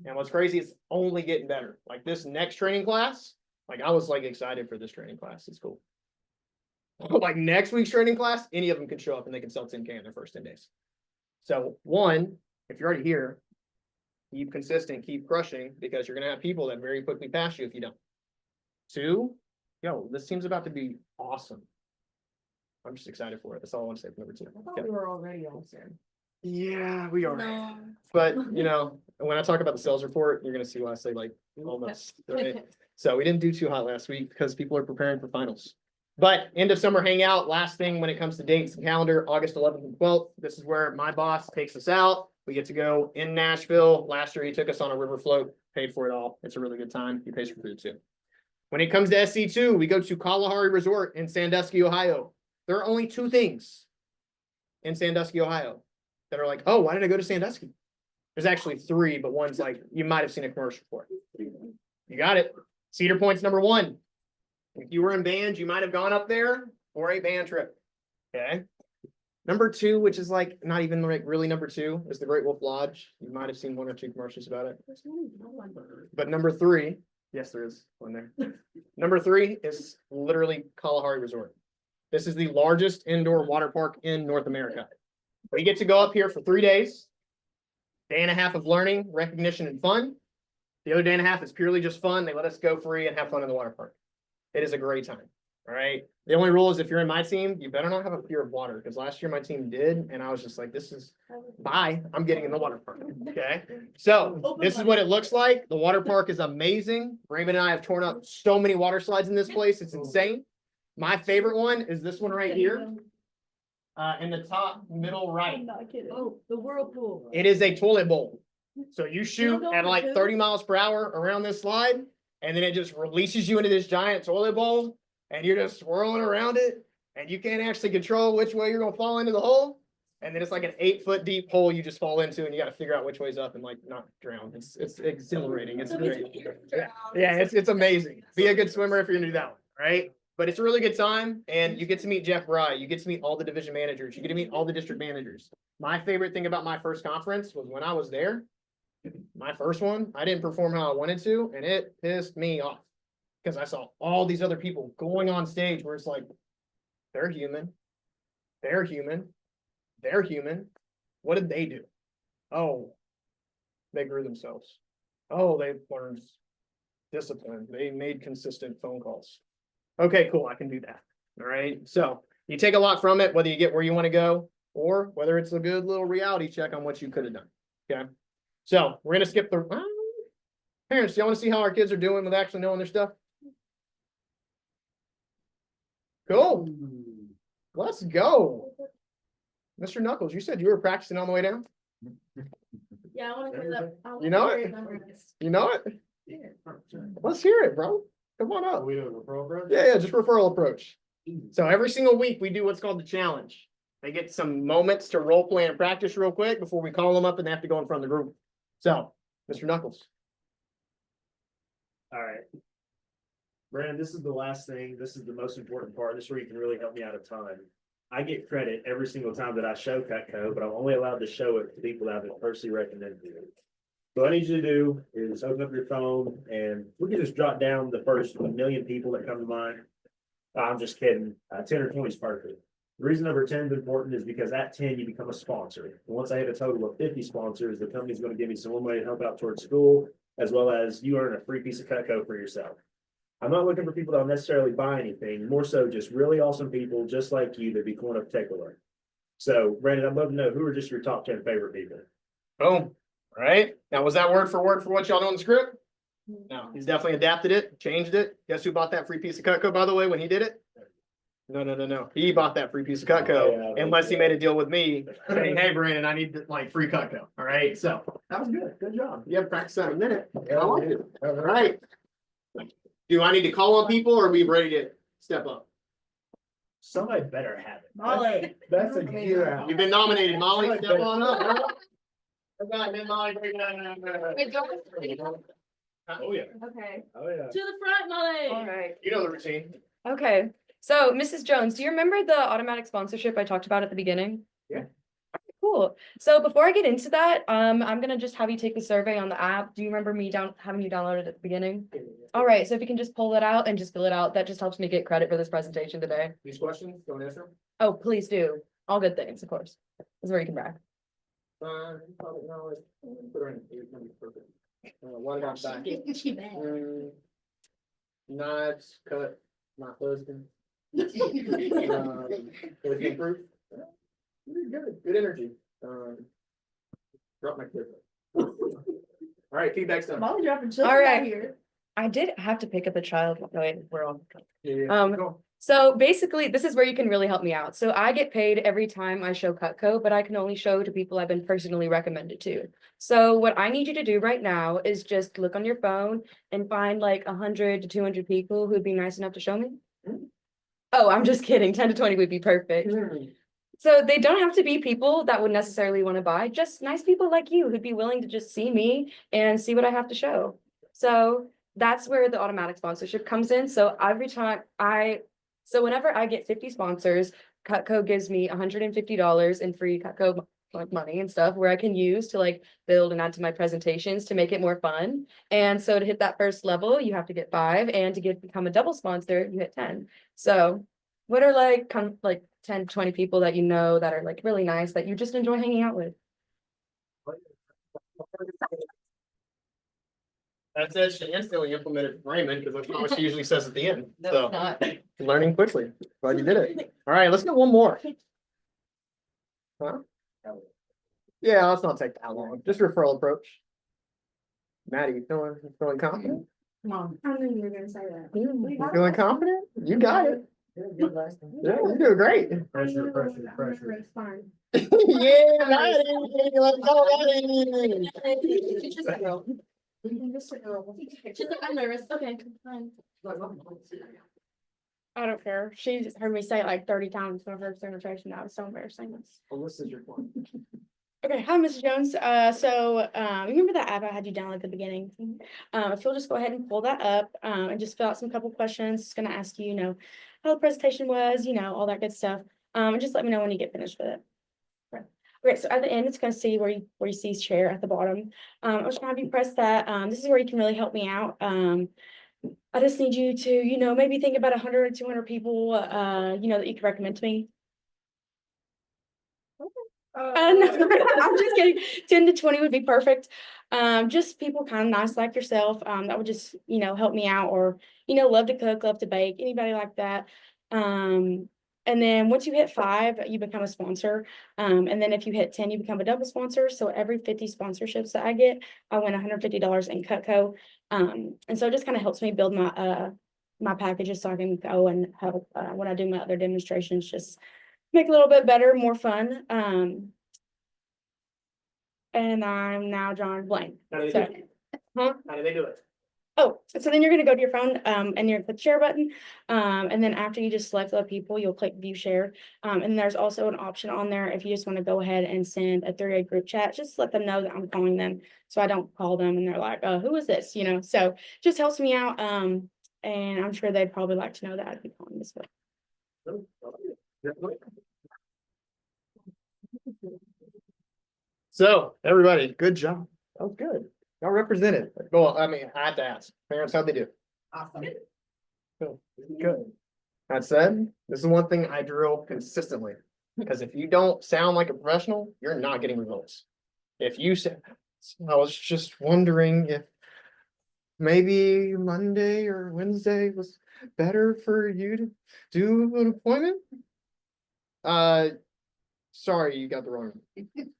And what's crazy is only getting better. Like this next training class, like I was like excited for this training class. It's cool. Like next week's training class, any of them can show up and they can sell 10K in their first 10 days. So 1, if you're already here, keep consistent, keep crushing, because you're going to have people that very quickly pass you if you don't. 2, yo, this team's about to be awesome. I'm just excited for it. That's all I want to say for number 2. I thought we were already awesome. Yeah, we are. No. But when I talk about the sales report, you're gonna see why I say like almost. Right? So we didn't do too hot last week because people are preparing for finals. But end of summer hangout, last thing when it comes to dates and calendar, August 11th and 12th. This is where my boss takes us out. We get to go in Nashville. Last year he took us on a river float, paid for it all. It's a really good time. He pays for food too. When it comes to SC2, we go to Kalahari Resort in Sandusky, Ohio. There are only 2 things in Sandusky, Ohio that are like, oh, why did I go to Sandusky? There's actually 3, but one's like, you might have seen a commercial for it. You got it. Cedar Point's number 1. If you were in band, you might have gone up there for a band trip. Okay. Number 2, which is like not even like really number 2, is the Great Wolf Lodge. You might have seen 1 or 2 commercials about it. But number 3, yes, there is one there. Number 3 is literally Kalahari Resort. This is the largest indoor water park in North America. We get to go up here for 3 days, day and a half of learning, recognition, and fun. The other day and a half is purely just fun. They let us go free and have fun in the water park. It is a great time. All right. The only rule is if you're in my team, you better not have a fear of water, because last year my team did, and I was just like, this is bye. I'm getting in the water park. Okay. So this is what it looks like. The water park is amazing. Raymond and I have torn up so many water slides in this place. It's insane. My favorite one is this one right here. In the top middle right. Oh, the whirlpool. It is a toilet bowl. So you shoot at like 30 miles per hour around this slide, and then it just releases you into this giant toilet bowl, and you're just swirling around it, and you can't actually control which way you're gonna fall into the hole. And then it's like an 8-foot deep hole you just fall into, and you got to figure out which way's up and like not drown. It's exhilarating. It's great. Yeah, it's amazing. Be a good swimmer if you're gonna do that one, right? But it's a really good time, and you get to meet Jeff Bry. You get to meet all the division managers. You get to meet all the district managers. My favorite thing about my first conference was when I was there, my first one, I didn't perform how I wanted to, and it pissed me off because I saw all these other people going on stage where it's like, they're human. They're human. They're human. What did they do? Oh, they grew themselves. Oh, they learned discipline. They made consistent phone calls. Okay, cool. I can do that. All right. So you take a lot from it, whether you get where you want to go or whether it's a good little reality check on what you could have done. Okay. So we're going to skip the parents. Do you want to see how our kids are doing with actually knowing their stuff? Cool. Let's go. Mr. Knuckles, you said you were practicing on the way down. Yeah, I want to go up. You know it? You know it? Let's hear it, bro. Come on up. We do a referral approach? Yeah, just referral approach. So every single week we do what's called the challenge. They get some moments to role play and practice real quick before we call them up and they have to go in front of the group. So, Mr. Knuckles. All right. Brandon, this is the last thing. This is the most important part. This is where you can really help me out of time. I get credit every single time that I show Cutco, but I'm only allowed to show it to people that I've been personally recommended to. So what I need you to do is open up your phone and we can just jot down the first 1 million people that come to mind. I'm just kidding. 10 or 20 is perfect. The reason number 10 is important is because at 10, you become a sponsor. And once I hit a total of 50 sponsors, the company's going to give me some more money to help out towards school, as well as you earn a free piece of Cutco for yourself. I'm not looking for people that don't necessarily buy anything, more so just really awesome people just like you that be cool enough to take a look. So, Brandon, I'd love to know who are just your top 10 favorite people. Boom. All right. Now, was that word for what y'all know in the script? No, he's definitely adapted it, changed it. Guess who bought that free piece of Cutco, by the way, when he did it? No. He bought that free piece of Cutco unless he made a deal with me saying, hey, Brandon, I need like free Cutco. All right. So that was good. Good job. You have practiced that in a minute. I like it. All right. Do I need to call on people or are we ready to step up? Somebody better have it. Molly. That's a gear out. You've been nominated, Molly. Somebody Step better- on up. Huh? Molly. Oh, yeah. Okay. Oh, yeah. To the front, Molly. All right. You know the routine. Okay. So, Mrs. Jones, do you remember the automatic sponsorship I talked about at the beginning? Yeah. Cool. So before I get into that, I'm gonna just have you take the survey on the app. Do you remember me having you download it at the beginning? All right. So if you can just pull that out and just fill it out, that just helps me get credit for this presentation today. These questions, don't answer them. Oh, please do. All good things, of course. This is where you can brag. Public knowledge. Put her in. It's gonna be perfect. What about that? Knives, cut, not husband. Was he improved? Good energy. Drop my clip. All right, feedback's done. Molly dropping All right. I did have to pick up a child. Wait, we're on. Go. So basically, this is where you can really help me out. So I get paid every time I show Cutco, but I can only show to people I've been personally recommended to. So what I need you to do right now is just look on your phone and find like 100 to 200 people who'd be nice enough to show me. Oh, I'm just kidding. 10 to 20 would be perfect. So they don't have to be people that would necessarily want to buy, just nice people like you who'd be willing to just see me and see what I have to show. So that's where the automatic sponsorship comes in. So every time whenever I get 50 sponsors, Cutco gives me $150 in free Cutco like money and stuff where I can use to like build and add to my presentations to make it more fun. And so to hit that first level, you have to get 5, and to become a double sponsor, you hit 10. So what are like 10, 20 people that you know that are like really nice that you just enjoy hanging out with? That's it. She instantly implemented Raymond because that's not what she usually says at the end. No, So it's not. learning quickly. Glad you did it. All right, let's get one more. Huh? Yeah, let's not take that long. Just referral approach. Maddie, you feeling confident? Mom, I knew you were gonna say that. You feeling confident? You got it. Yeah, you're doing great. Pressure. It's fine. Yeah, Maddie. Let's go, Maddie. She's just a girl. Just a girl. She's like, I'm nervous. Okay, fine. I don't care. She heard me say it like 30 times for her presentation. That was so embarrassing. Alyssa's your one. Okay, hi, Mrs. Jones. Remember that app I had you download at the beginning? If you'll just go ahead and pull that up, and just fill out some couple questions. It's gonna ask you, how the presentation was, all that good stuff. And just let me know when you get finished with it. Okay, so at the end, it's gonna see where you see share at the bottom. I'm just gonna have you press that. This is where you can really help me out. I just need you to, maybe think about 100 or 200 people, that you can recommend to me. No, I'm just kidding. 10 to 20 would be perfect. Just people kind of nice like yourself. That would just, help me out, or, love to cook, love to bake, anybody like that. And then once you hit 5, you become a sponsor. And then if you hit 10, you become a double sponsor. So every 50 sponsorships that I get, I win $150 in Cutco. And so it just kind of helps me build my packages so I can go and help when I do my other demonstrations, just make it a little bit better, more fun. And I'm now drawing blank. How do they So, do it? huh? How do they do it? Oh, so then you're gonna go to your phone, and you're gonna click share button. And then after you just select the people, you'll click view share. And there's also an option on there if you just want to go ahead and send a 3-way group chat, just let them know that I'm calling them. So I don't call them and they're like, who is this? So just helps me out. And I'm sure they'd probably like to know that I'd be calling this way. So, everybody, good job. That was good. Y'all represented. Well, I mean, I had to ask. Parents, how'd they do? Awesome. Good. That said, this is one thing I drill consistently. Because if you don't sound like a professional, you're not getting results. If you say, I was just wondering if maybe Monday or Wednesday was better for you to do an appointment. Sorry, you got the wrong,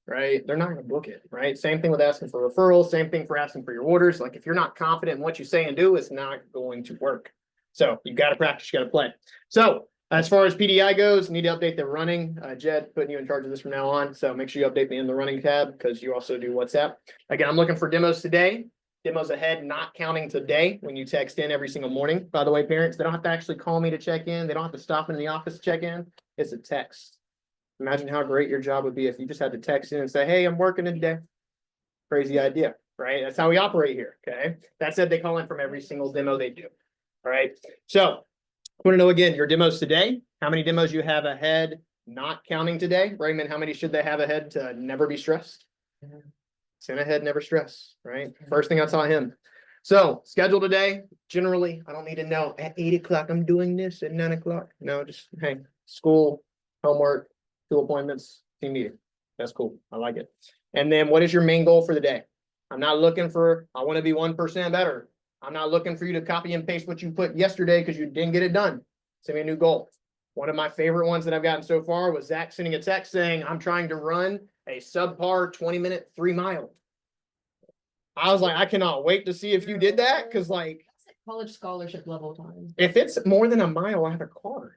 right? They're not gonna book it, right? Same thing with asking for referrals, same thing for asking for your orders. Like if you're not confident in what you say and do, it's not going to work. So you gotta practice, you gotta play. So as far as PDI goes, need to update the running. Jed, putting you in charge of this from now on. So make sure you update me in the running tab because you also do WhatsApp. Again, I'm looking for demos today. Demos ahead, not counting today when you text in every single morning. By the way, parents, they don't have to actually call me to check in. They don't have to stop in the office to check in. It's a text. Imagine how great your job would be if you just had to text in and say, hey, I'm working today. Crazy idea, right? That's how we operate here, okay? That said, they call in from every single demo they do, all right? So I want to know again, your demos today, how many demos you have ahead, not counting today. Raymond, how many should they have ahead to never be stressed? 10 ahead, never stress, right? First thing I taught him. So schedule today, generally, I don't need to know at 8 o'clock, I'm doing this at 9 o'clock. No, just, hey, school, homework, 2 appointments, team meeting. That's cool. I like it. And then what is your main goal for the day? I'm not looking for, I want to be 1% better. I'm not looking for you to copy and paste what you put yesterday because you didn't get it done. Send me a new goal. One of my favorite ones that I've gotten so far was Zach sending a text saying, I'm trying to run a subpar 20-minute 3 mile. I was like, I cannot wait to see if you did that. Cause like College scholarship level time. if it's more than a mile, I have a car.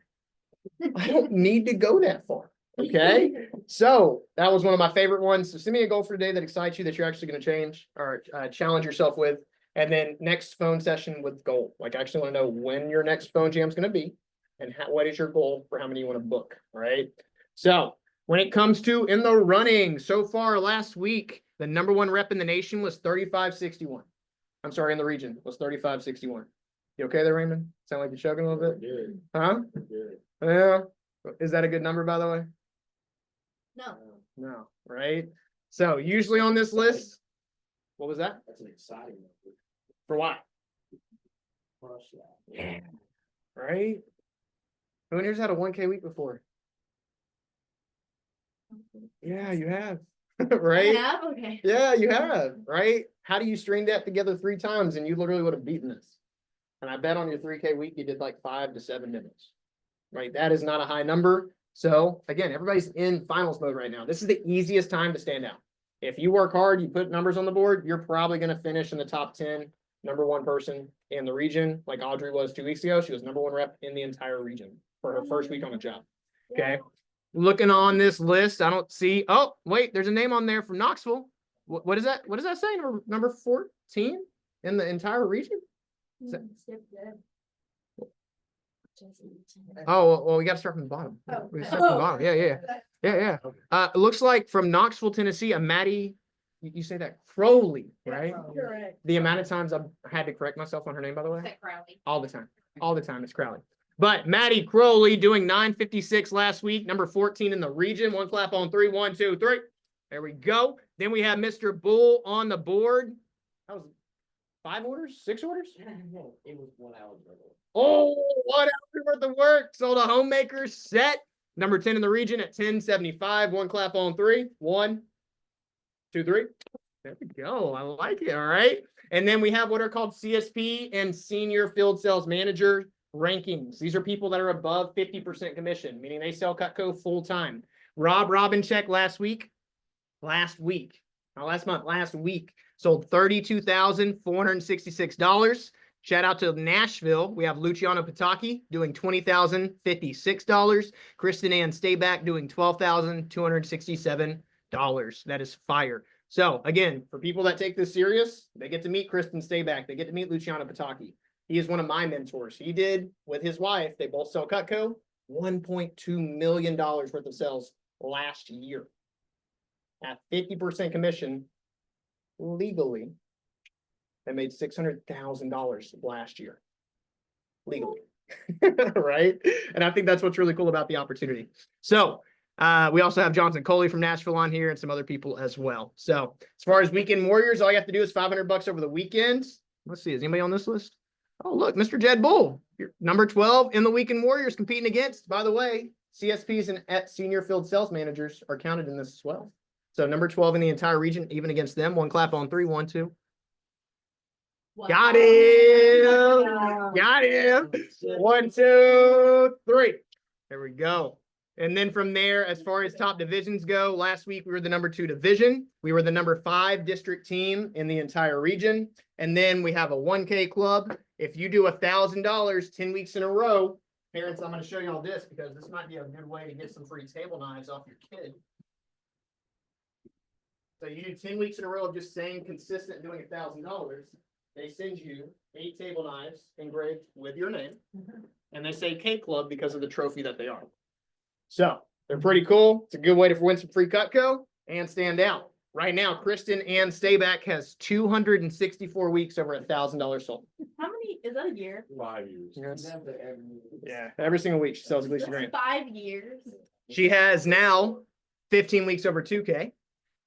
I don't need to go that far. Okay. So that was one of my favorite ones. So send me a goal for today that excites you that you're actually going to change or challenge yourself with. And then next phone session with goal. Like I actually want to know when your next phone jam is going to be and what is your goal for how many you want to book. All right. So when it comes to in the running so far last week, the #1 rep in the nation was 3561. I'm sorry, in the region was 3561. You okay there, Raymond? Sound like you're choking a little bit? Good, Huh? good. Yeah. Is that a good number, by the way? No. No, right? So usually on this list, what was that? That's an exciting number. For what? Crush that. Yeah. Right? Who in here's had a 1K week before? Yeah, you have. Right? Yeah, okay. Yeah, you have, right? How do you string that together 3 times and you literally would have beaten this? And I bet on your 3K week, you did like 5 to 7 demos, right? That is not a high number. So again, everybody's in finals mode right now. This is the easiest time to stand out. If you work hard, you put numbers on the board, you're probably going to finish in the top 10, #1 person in the region, like Audrey was 2 weeks ago. She was #1 rep in the entire region for her first week on the job. Okay. Looking on this list, I don't see, oh, wait, there's a name on there from Knoxville. What is that? What does that say? Number 14 in the entire region? Is that- Oh, well, we got to start from the bottom. We gotta start from the bottom. Yeah. It looks like from Knoxville, Tennessee, a Maddie, you say that Crowley, right? Correct. The amount of times I've had to correct myself on her name, by the way. Except Crowley. All the time. All the time. It's Crowley. But Maddie Crowley doing 9:56 last week, number 14 in the region. 1 clap on 3. 1, 2, 3. There we go. Then we have Mr. Bull on the board. That was 5 orders, 6 orders. It was 1 hour. Oh, 1 hour worth of work. Sold a homemaker set. Number 10 in the region at 1075. 1 clap on 3. 1, 2, 3. There we go. I like it. All right. And then we have what are called CSP and senior field sales manager rankings. These are people that are above 50% commission, meaning they sell Cutco full time. Rob Robincheck last week, not last month, last week, sold $32,466. Shout out to Nashville. We have Luciano Pataki doing $20,056. Kristen Ann Stayback doing $12,267. That is fire. So again, for people that take this serious, they get to meet Kristen Stayback. They get to meet Luciano Pataki. He is one of my mentors. He did with his wife. They both sell Cutco, $1.2 million worth of sales last year. At 50% commission, legally, they made $600,000 last year. Legally. Right? And I think that's what's really cool about the opportunity. So we also have Johnson Coley from Nashville on here and some other people as well. So as far as weekend warriors, all you have to do is $500 over the weekend. Let's see, is anybody on this list? Oh, look, Mr. Jed Bull, you're number 12 in the weekend warriors competing against. By the way, CSPs and senior field sales managers are counted in this as well. So number 12 in the entire region, even against them. 1 clap on 3. 1, 2. Wow. Got him. Got him. 1, 2, 3. There we go. And then from there, as far as top divisions go, last week we were the number 2 division. We were the number 5 district team in the entire region. And then we have a 1K club. If you do $1,000 10 weeks in a row, parents, I'm going to show you all this because this might be a good way to get some free table knives off your kid. So you do 10 weeks in a row of just staying consistent, doing $1,000. They send you 8 table knives engraved with your name. And they say K Club because of the trophy that they are. So they're pretty cool. It's a good way to win some free Cutco and stand out. Right now, Kristen Ann Stayback has 264 weeks over $1,000 sold. How many, is that a year? 5 years. Yes. Yeah, every single week she sells at least a grand. 5 years. She has now 15 weeks over 2K.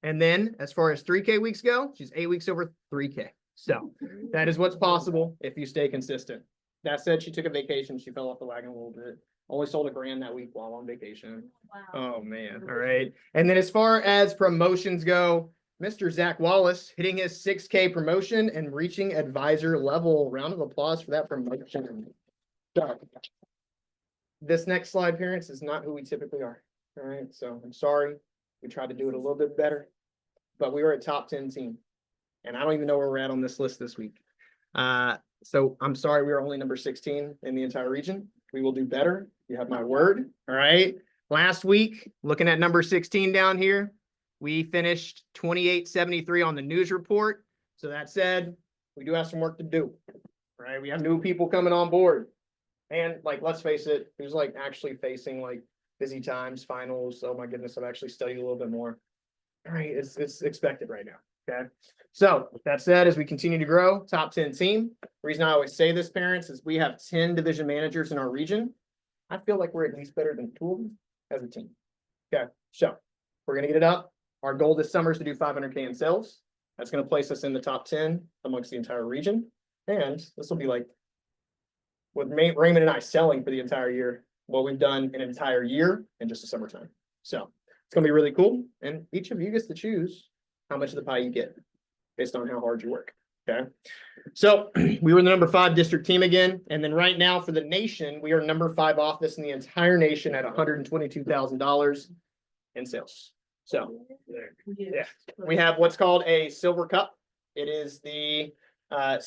And then as far as 3K weeks go, she's 8 weeks over 3K. So that is what's possible if you stay consistent. That said, she took a vacation. She fell off the wagon a little bit. Only sold a grand that week while on vacation. Wow. Oh, man. All right. And then as far as promotions go, Mr. Zach Wallace hitting his 6K promotion and reaching advisor level. Round of applause for that promotion. So, this next slide, parents, is not who we typically are. All right. So I'm sorry. We tried to do it a little bit better, but we were a top 10 team. And I don't even know where we're at on this list this week. So I'm sorry, we were only number 16 in the entire region. We will do better. You have my word. All right. Last week, looking at number 16 down here, we finished 2873 on the news report. So that said, we do have some work to do. All right. We have new people coming on board. And like, let's face it, who's like actually facing like busy times, finals. Oh my goodness, I've actually studied a little bit more. All right, it's expected right now. Okay. So that said, as we continue to grow, top 10 team. The reason I always say this, parents, is we have 10 division managers in our region. I feel like we're at least better than 2 of them as a team. Okay, so we're gonna get it up. Our goal this summer is to do 500K in sales. That's gonna place us in the top 10 amongst the entire region. And this will be like with Raymond and I selling for the entire year, what we've done an entire year in just the summertime. So it's gonna be really cool. And each of you gets to choose how much of the pie you get based on how hard you work. Okay. So we were the number 5 district team again. And then right now for the nation, we are number 5 office in the entire nation at $122,000 in sales. So yeah, we have what's called a silver cup. It is the, I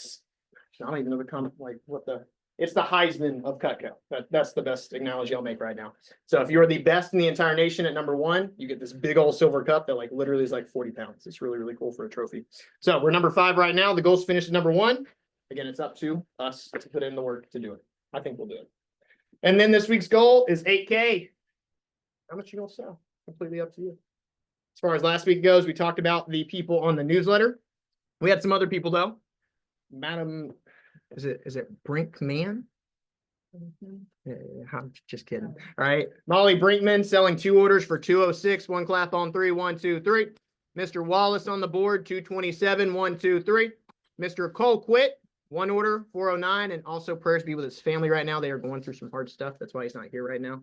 don't even know the comment, like what the, it's the Heisman of Cutco. That's the best analogy I'll make right now. So if you're the best in the entire nation at number 1, you get this big old silver cup that like literally is like 40 pounds. It's really, really cool for a trophy. So we're number 5 right now. The goal's finished at number 1. Again, it's up to us to put in the work to do it. I think we'll do it. And then this week's goal is 8K. How much you gonna sell? Completely up to you. As far as last week goes, we talked about the people on the newsletter. We had some other people though. Madam, is it Brinkman? I'm just kidding. All right. Molly Brinkman selling 2 orders for 206. 1 clap on 3. 1, 2, 3. Mr. Wallace on the board, 227. 1, 2, 3. Mr. Colquitt, 1 order, 409. And also prayers be with his family right now. They are going through some hard stuff. That's why he's not here right now.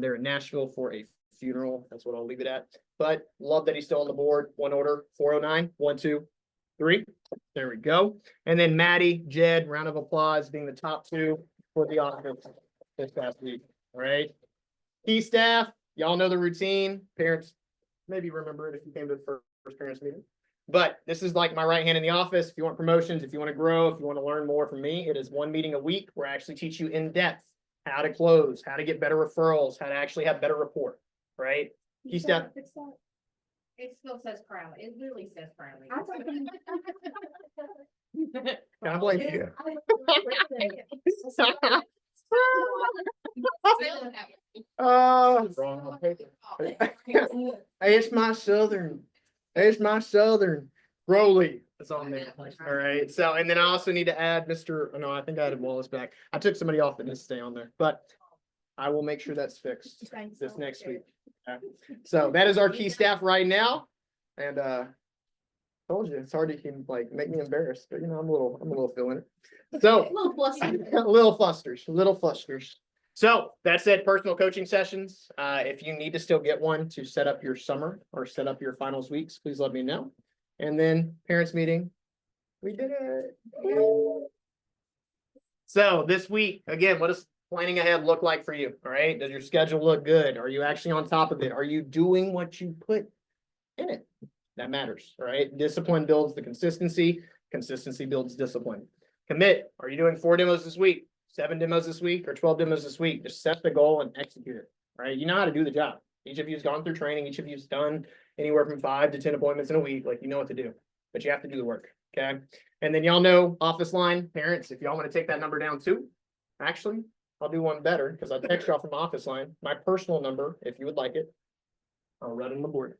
They're in Nashville for a funeral. That's what I'll leave it at. But love that he's still on the board. 1 order, 409. 1, 2, 3. There we go. And then Maddie, Jed, round of applause, being the top 2 for the office this past week. All right. Key staff, y'all know the routine. Parents, maybe remember it if you came to the first parents meeting. But this is like my right hand in the office. If you want promotions, if you want to grow, if you want to learn more from me, it is 1 meeting a week where I actually teach you in depth how to close, how to get better referrals, how to actually have better rapport. Right. Key staff. It still says Crowley. It literally says Crowley. Can I blame you? It's my southern Broly. It's on there. All right. So, and then I also need to add Mr. No, I think I added Wallace back. I took somebody off that needs to stay on there, but I will make sure that's fixed this next week. Okay. So that is our key staff right now. And told you it's hard to keep like make me embarrassed, but you know, I'm a little feeling it. So little flusters. So that said, personal coaching sessions. If you need to still get one to set up your summer or set up your finals weeks, please let me know. And then parents meeting. We did it. So this week, again, what does planning ahead look like for you? All right. Does your schedule look good? Are you actually on top of it? Are you doing what you put in it? That matters. All right. Discipline builds the consistency. Consistency builds discipline. Commit. Are you doing 4 demos this week, 7 demos this week, or 12 demos this week? Just set the goal and execute it. All right. You know how to do the job. Each of you has gone through training. Each of you has done anywhere from 5 to 10 appointments in a week, like you know what to do, but you have to do the work, okay? And then y'all know office line, parents, if y'all want to take that number down too, actually, I'll do one better because I text y'all from my office line, my personal number, if you would like it. I'll write it on the board.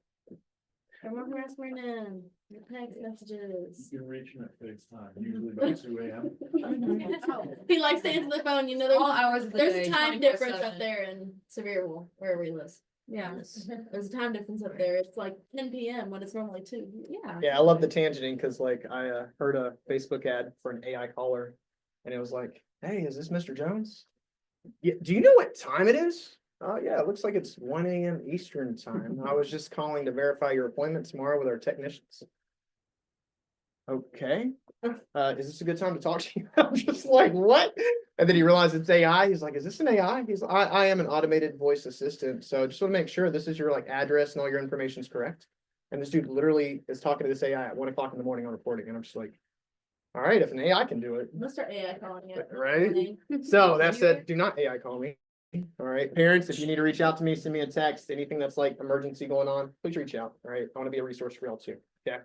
Come on, harassment and text messages. You can reach me at fixed time, usually about 2 AM. He likes to answer the phone, you know, All hours of the there's day, a time difference 24/7. up there in Sevierville, where we live. Yeah. There's a time difference up there. It's like 10 PM when it's normally 2. Yeah. Yeah, I love the tangenting because like I heard a Facebook ad for an AI caller and it was like, hey, is this Mr. Jones? Yeah, do you know what time it is? Oh, yeah, it looks like it's 1 AM Eastern time. I was just calling to verify your appointment tomorrow with our technicians. Okay, is this a good time to talk to you? I'm just like, what? And then he realized it's AI. He's like, is this an AI? I am an automated voice assistant. So just want to make sure this is your like address and all your information is correct. And this dude literally is talking to this AI at 1 o'clock in the morning on reporting. And I'm just like, all right, if an AI can do it. Let's start AI calling you. Right? So that said, do not AI call me. All right, parents, if you need to reach out to me, send me a text, anything that's like emergency going on, please reach out. All right, I want to be a resource for y'all too. Okay.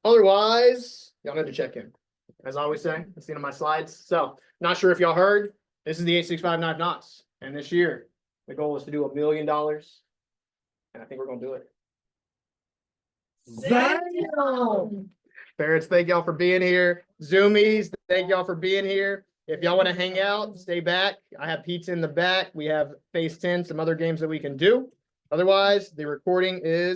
Otherwise, y'all know to check in. As I always say, that's the end of my slides. So not sure if y'all heard, this is the 865KnifeKnox. And this year, the goal is to do $1 million. And I think we're gonna do it. Parents, thank y'all for being here. Zoomies, thank y'all for being here. If y'all want to hang out, stay back. I have pizza in the back. We have Phase 10, some other games that we can do. Otherwise, the recording is